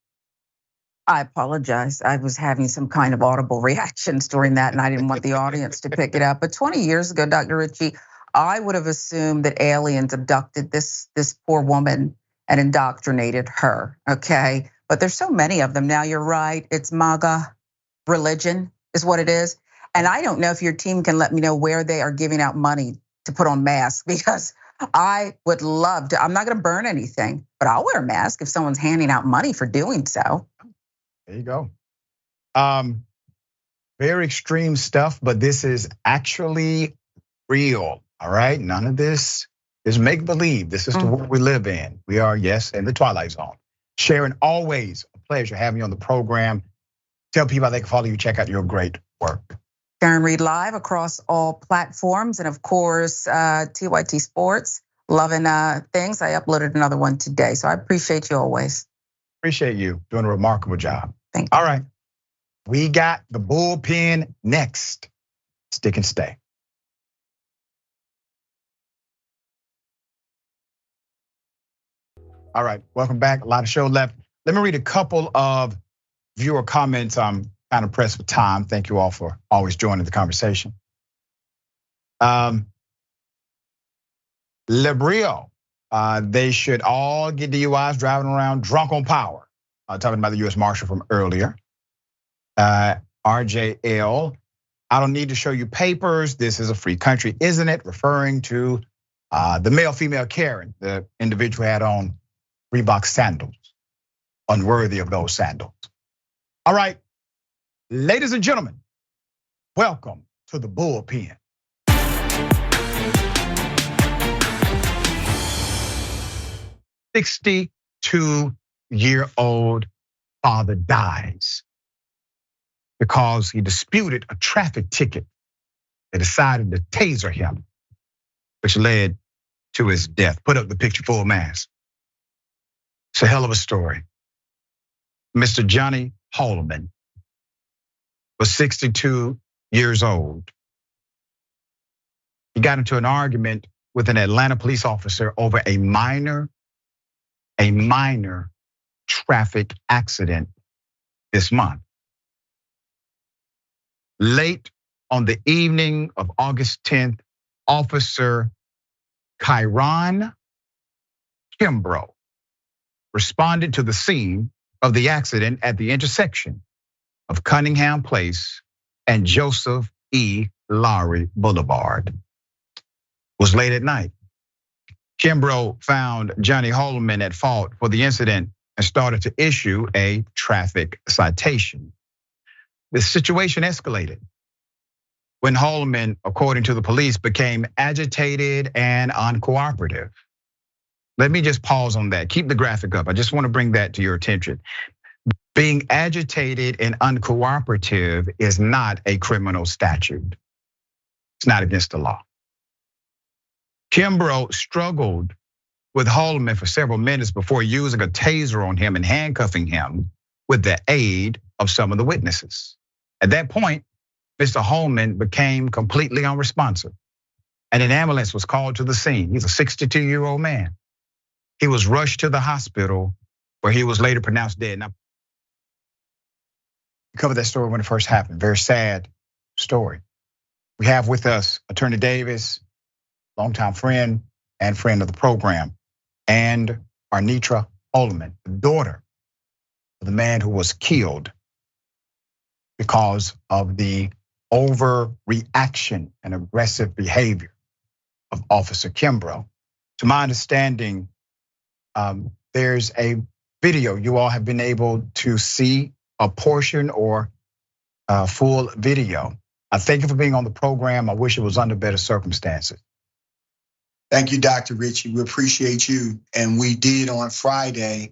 I apologize. I was having some kind of audible reactions during that, and I didn't want the audience to pick it up. But 20 years ago, Dr. Richey, I would have assumed that aliens abducted this poor woman and indoctrinated her, okay? But there's so many of them now, you're right. It's MAGA religion is what it is. And I don't know if your team can let me know where they are giving out money to put on masks, because I would love to. I'm not gonna burn anything, but I'll wear a mask if someone's handing out money for doing so. There you go. Very extreme stuff, but this is actually real, all right? None of this is make-believe. This is the world we live in. We are, yes, in the twilight zone. Sharon, always a pleasure having you on the program. Tell people how they can follow you, check out your great work. Sharon Reed Live across all platforms, and of course, TYT Sports, loving things. I uploaded another one today, so I appreciate you always. Appreciate you doing a remarkable job. Thank you. All right, we got the bullpen next. Stick and stay. All right, welcome back. A lot of show left. Let me read a couple of viewer comments. I'm kind of pressed for time. Thank you all for always joining the conversation. Lebrio, they should all get DUIs driving around drunk on power. Talking about the US Marshal from earlier. RJL, I don't need to show you papers. This is a free country, isn't it? Referring to the male-female Karen, the individual had on Reebok sandals, unworthy of those sandals. All right, ladies and gentlemen, welcome to the bullpen. "62-year-old father dies because he disputed a traffic ticket. They decided to taser him, which led to his death." Put up the picture full mass. It's a hell of a story. Mr. Johnny Holloman was 62 years old. He got into an argument with an Atlanta police officer over a minor traffic accident this month. Late on the evening of August 10th, Officer Kyron Kimbrough responded to the scene of the accident at the intersection of Cunningham Place and Joseph E. Lowry Boulevard. It was late at night. Kimbrough found Johnny Holloman at fault for the incident and started to issue a traffic citation. The situation escalated when Holloman, according to the police, became agitated and uncooperative. Let me just pause on that. Keep the graphic up. I just want to bring that to your attention. Being agitated and uncooperative is not a criminal statute. It's not against the law. Kimbrough struggled with Holman for several minutes before using a taser on him and handcuffing him with the aid of some of the witnesses. At that point, Mr. Holman became completely unresponsive, and an ambulance was called to the scene. He's a 62-year-old man. He was rushed to the hospital where he was later pronounced dead. Now, we covered that story when it first happened. Very sad story. We have with us Attorney Davis, longtime friend and friend of the program, and Arnitra Holman, the daughter of the man who was killed because of the overreaction and aggressive behavior of Officer Kimbrough. To my understanding, there's a video. You all have been able to see a portion or full video. I thank you for being on the program. I wish it was under better circumstances. Thank you, Dr. Richey. We appreciate you. And we did on Friday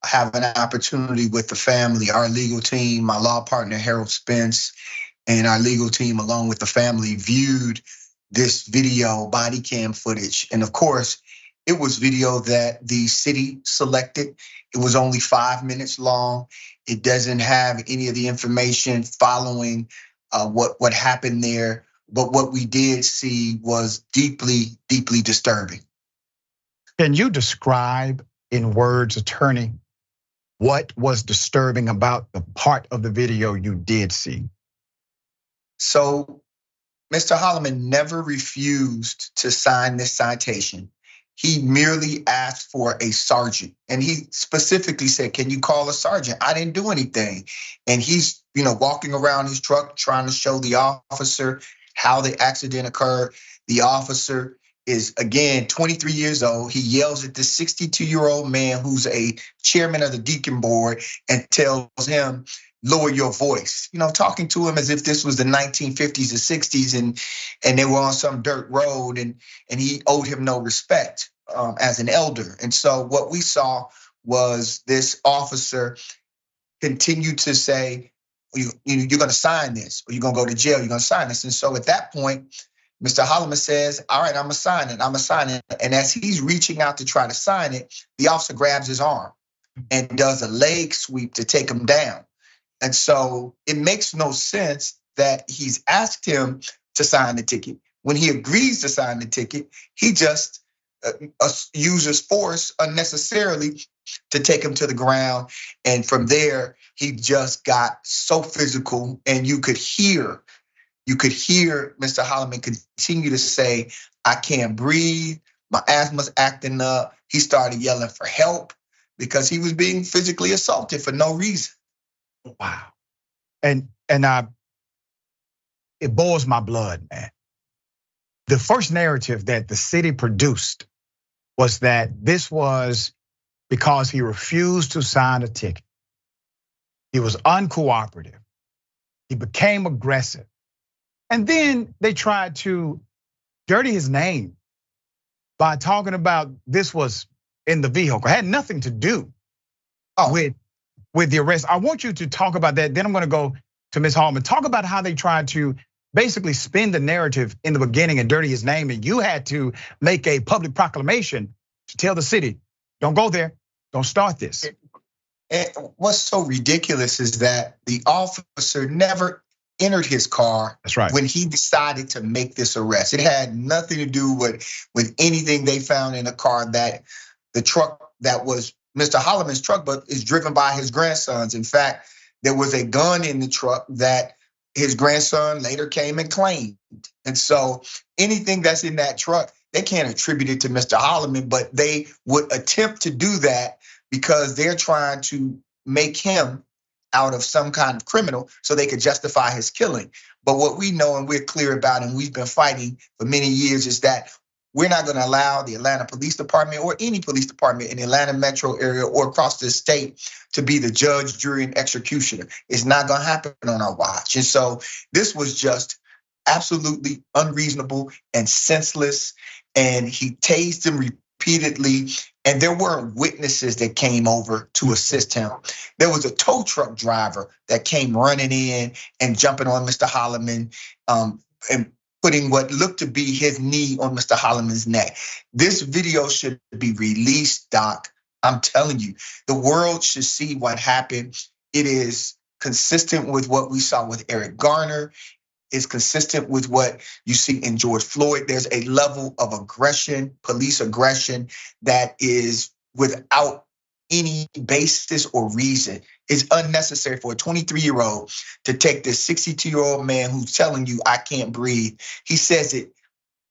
have an opportunity with the family, our legal team, my law partner, Harold Spence, and our legal team, along with the family, viewed this video, body cam footage. And of course, it was video that the city selected. It was only 5 minutes long. It doesn't have any of the information following what happened there. But what we did see was deeply, deeply disturbing. Can you describe in words, attorney, what was disturbing about the part of the video you did see? So Mr. Holloman never refused to sign this citation. He merely asked for a sergeant. And he specifically said, can you call a sergeant? I didn't do anything. And he's walking around his truck trying to show the officer how the accident occurred. The officer is, again, 23 years old. He yells at this 62-year-old man who's a chairman of the deacon board and tells him, lower your voice, talking to him as if this was the 1950s or 60s and they were on some dirt road and he owed him no respect as an elder. And so what we saw was this officer continue to say, you're gonna sign this or you're gonna go to jail, you're gonna sign this. And so at that point, Mr. Holloman says, all right, I'm gonna sign it. And as he's reaching out to try to sign it, the officer grabs his arm and does a leg sweep to take him down. And so it makes no sense that he's asked him to sign the ticket. When he agrees to sign the ticket, he just uses force unnecessarily to take him to the ground. And from there, he just got so physical, and you could hear Mr. Holloman continue to say, I can't breathe, my asthma's acting up. He started yelling for help because he was being physically assaulted for no reason. Wow. And it boils my blood, man. The first narrative that the city produced was that this was because he refused to sign a ticket. He was uncooperative. He became aggressive. And then they tried to dirty his name by talking about this was in the vehicle. It had nothing to do with the arrest. I want you to talk about that. Then I'm gonna go to Ms. Holman. Talk about how they tried to basically spin the narrative in the beginning and dirty his name. And you had to make a public proclamation to tell the city, don't go there, don't start this. And what's so ridiculous is that the officer never entered his car. That's right. When he decided to make this arrest. It had nothing to do with anything they found in the car, that the truck that was Mr. Holloman's truck, but is driven by his grandsons. In fact, there was a gun in the truck that his grandson later came and claimed. And so anything that's in that truck, they can't attribute it to Mr. Holloman, but they would attempt to do that because they're trying to make him out of some kind of criminal so they could justify his killing. But what we know and we're clear about, and we've been fighting for many years, is that we're not gonna allow the Atlanta Police Department or any police department in the Atlanta metro area or across the state to be the judge, jury, and executioner. It's not gonna happen on our watch. And so this was just absolutely unreasonable and senseless. And he tased him repeatedly. And there weren't witnesses that came over to assist him. There was a tow truck driver that came running in and jumping on Mr. Holloman. And putting what looked to be his knee on Mr. Holloman's neck. This video should be released, Doc. I'm telling you, the world should see what happened. It is consistent with what we saw with Eric Garner. It's consistent with what you see in George Floyd. There's a level of aggression, police aggression, that is without any basis or reason. It's unnecessary for a 23-year-old to take this 62-year-old man who's telling you, I can't breathe. He says it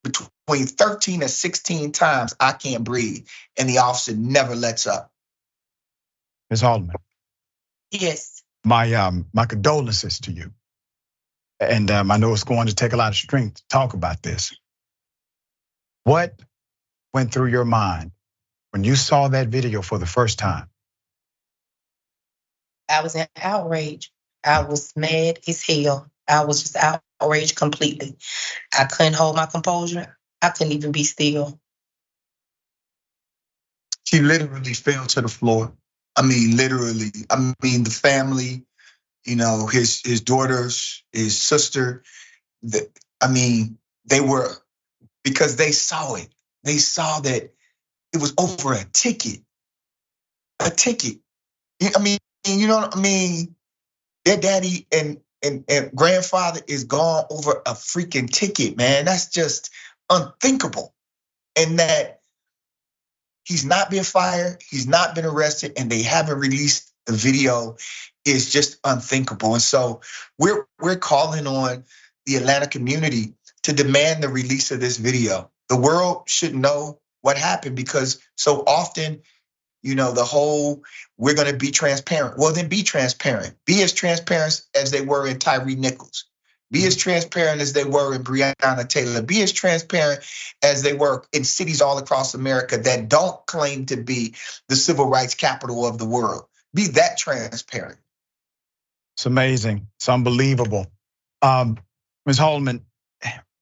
between 13 and 16 times, I can't breathe. And the officer never lets up. Ms. Haldeman. Yes. My condolences to you. And I know it's going to take a lot of strength to talk about this. What went through your mind when you saw that video for the first time? I was in outrage. I was mad as hell. I was just outraged completely. I couldn't hold my composure. I couldn't even be still. She literally fell to the floor. I mean, literally. I mean, the family, his daughters, his sister. They were, because they saw it. They saw that it was over a ticket. A ticket. I mean, you know what I mean? Their daddy and grandfather is gone over a freaking ticket, man. That's just unthinkable. And that he's not been fired, he's not been arrested, and they haven't released the video is just unthinkable. And so we're calling on the Atlanta community to demand the release of this video. The world should know what happened, because so often, the whole, we're gonna be transparent. Well, then be transparent. Be as transparent as they were in Tyree Nichols. Be as transparent as they were in Breonna Taylor. Be as transparent as they were in cities all across America that don't claim to be the civil rights capital of the world. Be that transparent. It's amazing. It's unbelievable. Ms. Haldeman,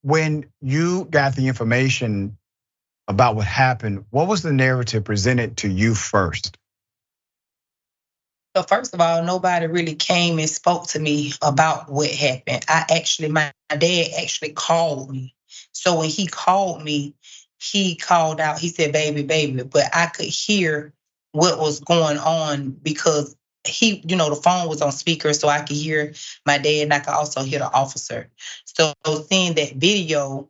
when you got the information about what happened, what was the narrative presented to you first? So first of all, nobody really came and spoke to me about what happened. My dad actually called me. So when he called me, he called out, he said, baby, but I could hear what was going on because the phone was on speaker, so I could hear my dad and I could also hear the officer. So seeing that video,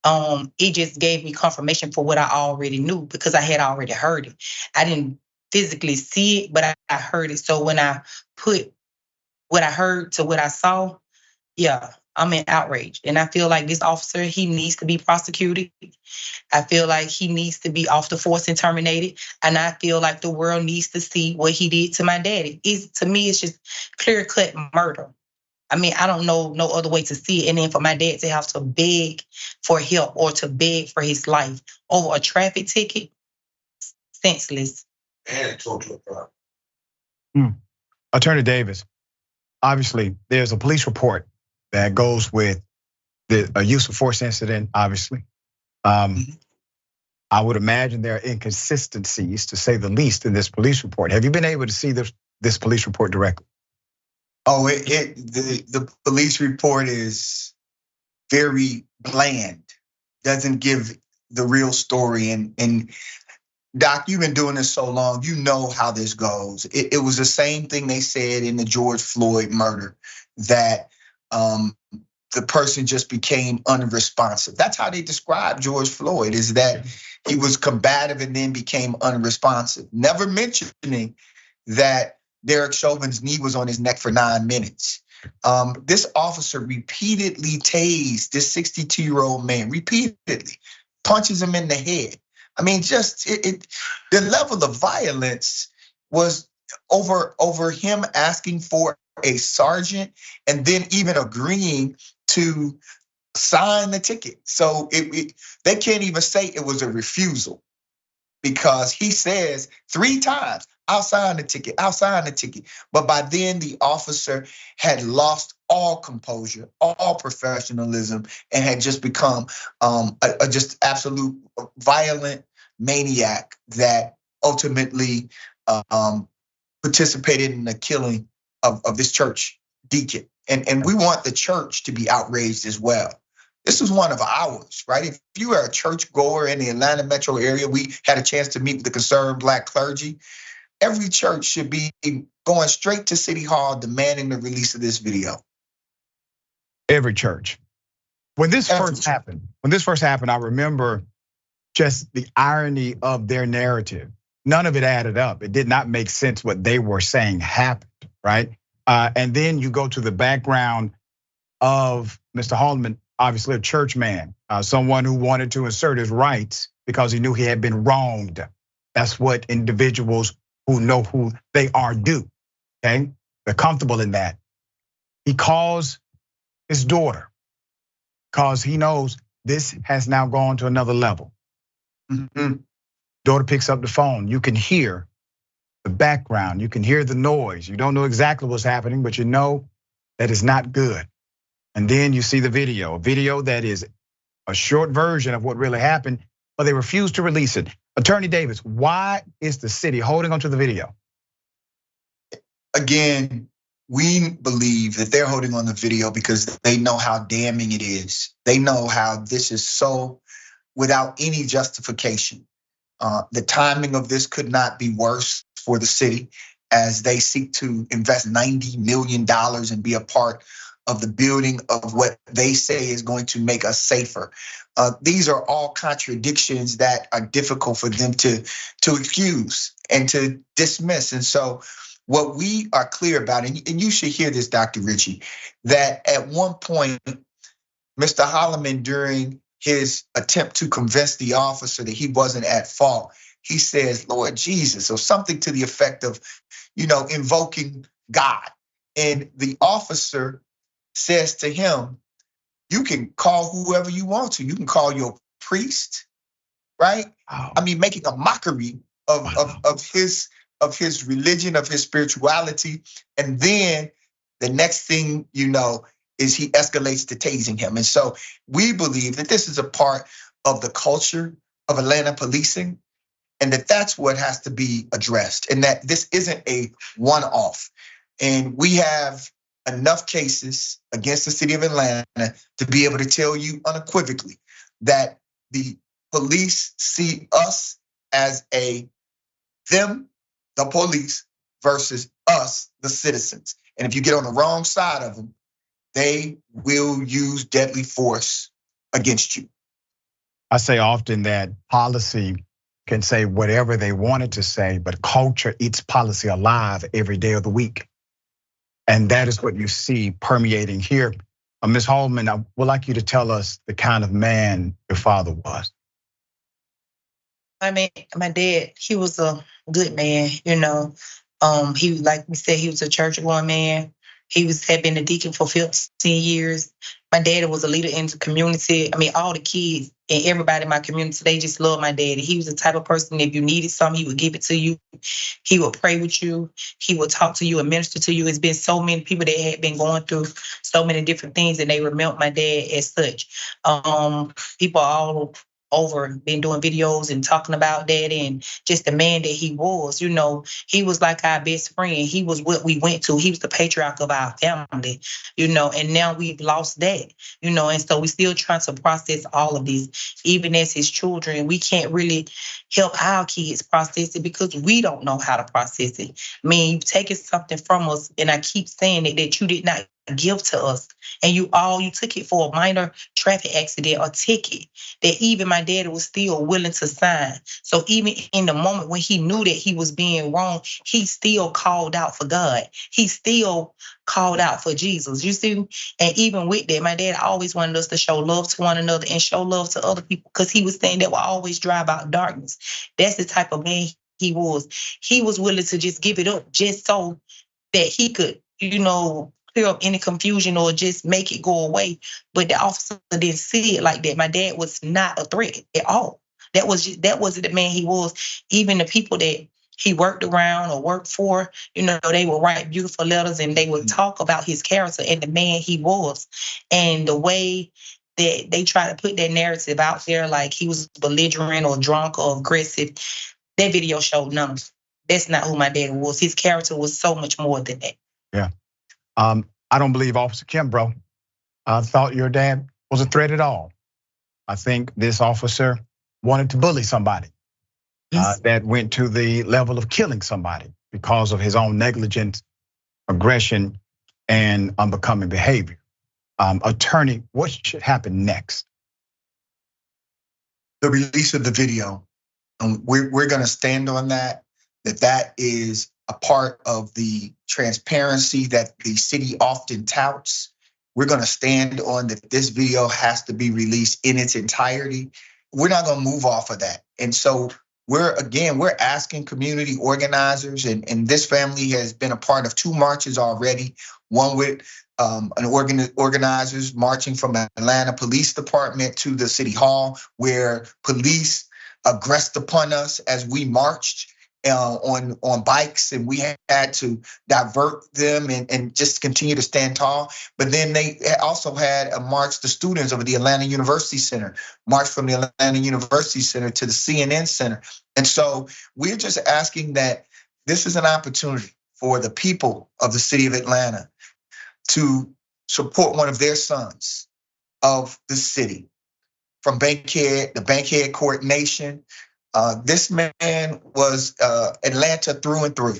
it just gave me confirmation for what I already knew, because I had already heard it. I didn't physically see it, but I heard it. So when I put what I heard to what I saw, yeah, I'm in outrage. And I feel like this officer, he needs to be prosecuted. I feel like he needs to be off the force and terminated. And I feel like the world needs to see what he did to my daddy. To me, it's just clear-cut murder. I mean, I don't know no other way to see it. And then for my dad to have to beg for help or to beg for his life over a traffic ticket, senseless. And total problem. Attorney Davis, obviously there's a police report that goes with the use of force incident, obviously. I would imagine there are inconsistencies, to say the least, in this police report. Have you been able to see this police report directly? Oh, the police report is very bland, doesn't give the real story. And Doc, you've been doing this so long, you know how this goes. It was the same thing they said in the George Floyd murder, that the person just became unresponsive. That's how they describe George Floyd, is that he was combative and then became unresponsive. Never mentioning that Derek Chauvin's knee was on his neck for 9 minutes. This officer repeatedly tased this 62-year-old man, repeatedly, punches him in the head. I mean, just the level of violence was over him asking for a sergeant and then even agreeing to sign the ticket. So they can't even say it was a refusal, because he says 3 times, I'll sign the ticket, I'll sign the ticket. But by then the officer had lost all composure, all professionalism, and had just become a just absolute violent maniac that ultimately participated in the killing of this church deacon. And we want the church to be outraged as well. This is one of ours, right? If you are a church goer in the Atlanta metro area, we had a chance to meet with the concerned Black clergy. Every church should be going straight to City Hall demanding the release of this video. Every church. When this first happened, I remember just the irony of their narrative. None of it added up. It did not make sense what they were saying happened, right? And then you go to the background of Mr. Haldeman, obviously a church man, someone who wanted to assert his rights because he knew he had been wronged. That's what individuals who know who they are do, okay? They're comfortable in that. He calls his daughter because he knows this has now gone to another level. Daughter picks up the phone. You can hear the background. You can hear the noise. You don't know exactly what's happening, but you know that it's not good. And then you see the video, a video that is a short version of what really happened, but they refuse to release it. Attorney Davis, why is the city holding onto the video? Again, we believe that they're holding on the video because they know how damning it is. They know how this is so without any justification. The timing of this could not be worse for the city as they seek to invest $90 million and be a part of the building of what they say is going to make us safer. These are all contradictions that are difficult for them to excuse and to dismiss. And so what we are clear about, and you should hear this, Dr. Richey, that at one point, Mr. Holloman, during his attempt to convince the officer that he wasn't at fault, he says, Lord Jesus, or something to the effect of, invoking God. And the officer says to him, you can call whoever you want to. You can call your priest, right? Wow. I mean, making a mockery of his religion, of his spirituality. And then the next thing you know is he escalates to tasing him. And so we believe that this is a part of the culture of Atlanta policing, and that that's what has to be addressed, and that this isn't a one-off. And we have enough cases against the city of Atlanta to be able to tell you unequivocally that the police see us as them, the police, versus us, the citizens. And if you get on the wrong side of them, they will use deadly force against you. I say often that policy can say whatever they wanted to say, but culture eats policy alive every day of the week. And that is what you see permeating here. Ms. Haldeman, I would like you to tell us the kind of man your father was. I mean, my dad, he was a good man, He, like we said, he was a church-going man. He had been a deacon for 15 years. My daddy was a leader in the community. I mean, all the kids and everybody in my community, they just loved my daddy. He was the type of person, if you needed something, he would give it to you. He would pray with you. He would talk to you and minister to you. It's been so many people that had been going through so many different things, and they remember my dad as such. People all over been doing videos and talking about that, and just the man that he was. He was like our best friend. He was what we went to. He was the patriarch of our family, and now we've lost that, and so we still trying to process all of this. Even as his children, we can't really help our kids process it because we don't know how to process it. I mean, you've taken something from us, and I keep saying it, that you did not give to us, and you took it for a minor traffic accident or ticket that even my daddy was still willing to sign. So even in the moment when he knew that he was being wrong, he still called out for God. He still called out for Jesus, you see? And even with that, my dad always wanted us to show love to one another and show love to other people, because he was saying that will always drive out darkness. That's the type of man he was. He was willing to just give it up just so that he could, clear up any confusion or just make it go away. But the officer didn't see it like that. My dad was not a threat at all. That wasn't the man he was. Even the people that he worked around or worked for, they would write beautiful letters and they would talk about his character and the man he was. And the way that they try to put that narrative out there, like he was belligerent or drunk or aggressive, that video showed none of it. That's not who my dad was. His character was so much more than that. Yeah. I don't believe Officer Kimbrough thought your dad was a threat at all. I think this officer wanted to bully somebody that went to the level of killing somebody because of his own negligence, aggression, and unbecoming behavior. Attorney, what should happen next? The release of the video. We're going to stand on that is a part of the transparency that the city often touts. We're going to stand on that this video has to be released in its entirety. We're not going to move off of that. And so we're asking community organizers, and this family has been a part of 2 marches already, one with organizers marching from Atlanta Police Department to the City Hall, where police aggressed upon us as we marched on bikes, and we had to divert them and just continue to stand tall. But then they also had a march, the students of the Atlanta University Center, march from the Atlanta University Center to the CNN Center. And so we're just asking that this is an opportunity for the people of the city of Atlanta to support one of their sons of the city. From Bankhead, the Bankhead Court Nation. This man was Atlanta through and through.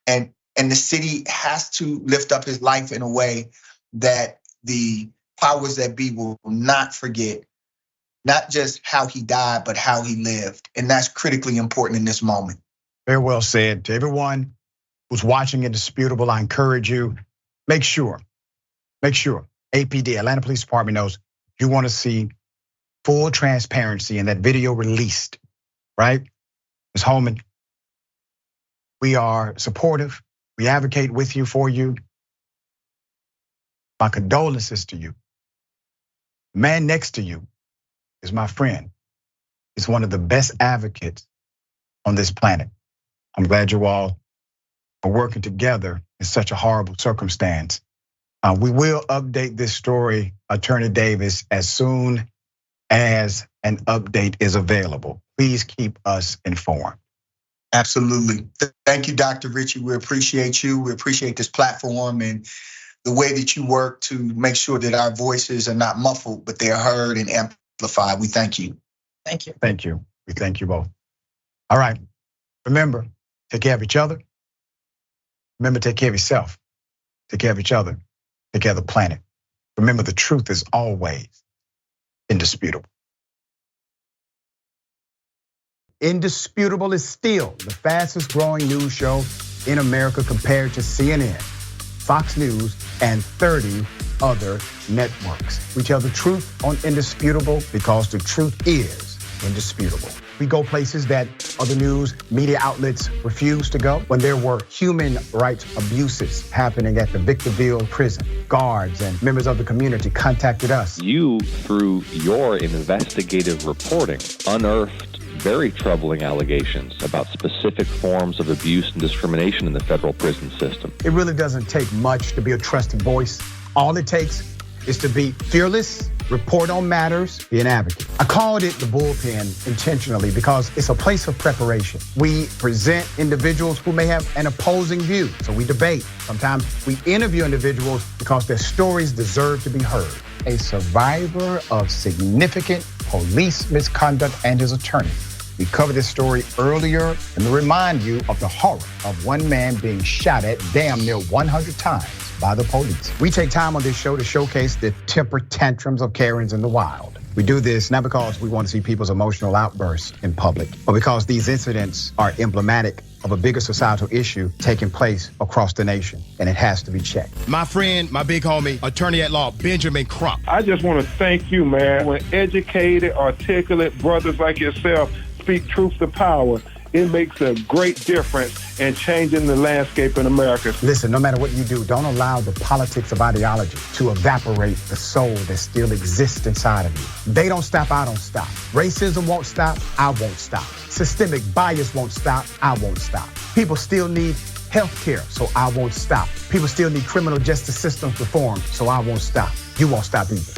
And the city has to lift up his life in a way that the powers that be will not forget, not just how he died, but how he lived. And that's critically important in this moment. Very well said. To everyone who's watching Indisputable, I encourage you, make sure APD, Atlanta Police Department, knows you want to see full transparency and that video released, right? Ms. Holman, we are supportive. We advocate with you, for you. My condolences to you. The man next to you is my friend. He's one of the best advocates on this planet. I'm glad you all are working together in such a horrible circumstance. We will update this story, Attorney Davis, as soon as an update is available. Please keep us informed. Absolutely. Thank you, Dr. Richey. We appreciate you. We appreciate this platform and the way that you work to make sure that our voices are not muffled, but they're heard and amplified. We thank you. Thank you. Thank you. We thank you both. All right. Remember, take care of each other. Remember, take care of yourself. Take care of each other. Take care of the planet. Remember, the truth is always indisputable. Indisputable is still the fastest growing news show in America compared to CNN, Fox News, and 30 other networks. We tell the truth on Indisputable because the truth is indisputable. We go places that other news media outlets refuse to go. When there were human rights abuses happening at the Victorville prison, guards and members of the community contacted us. You, through your investigative reporting, unearthed very troubling allegations about specific forms of abuse and discrimination in the federal prison system. It really doesn't take much to be a trusted voice. All it takes is to be fearless, report on matters, be an advocate. I called it the bullpen intentionally because it's a place of preparation. We present individuals who may have an opposing view, so we debate. Sometimes we interview individuals because their stories deserve to be heard. A survivor of significant police misconduct and his attorney. We covered this story earlier and to remind you of the horror of one man being shot at damn near 100 times by the police. We take time on this show to showcase the temper tantrums of Karens in the wild. We do this not because we want to see people's emotional outbursts in public, but because these incidents are emblematic of a bigger societal issue taking place across the nation, and it has to be checked. My friend, my big homie, attorney at law, Benjamin Crump. I just want to thank you, man. When educated, articulate brothers like yourself speak truth to power, it makes a great difference in changing the landscape in America. Listen, no matter what you do, don't allow the politics of ideology to evaporate the soul that still exists inside of you. They don't stop, I don't stop. Racism won't stop, I won't stop. Systemic bias won't stop, I won't stop. People still need health care, so I won't stop. People still need criminal justice systems reform, so I won't stop. You won't stop either.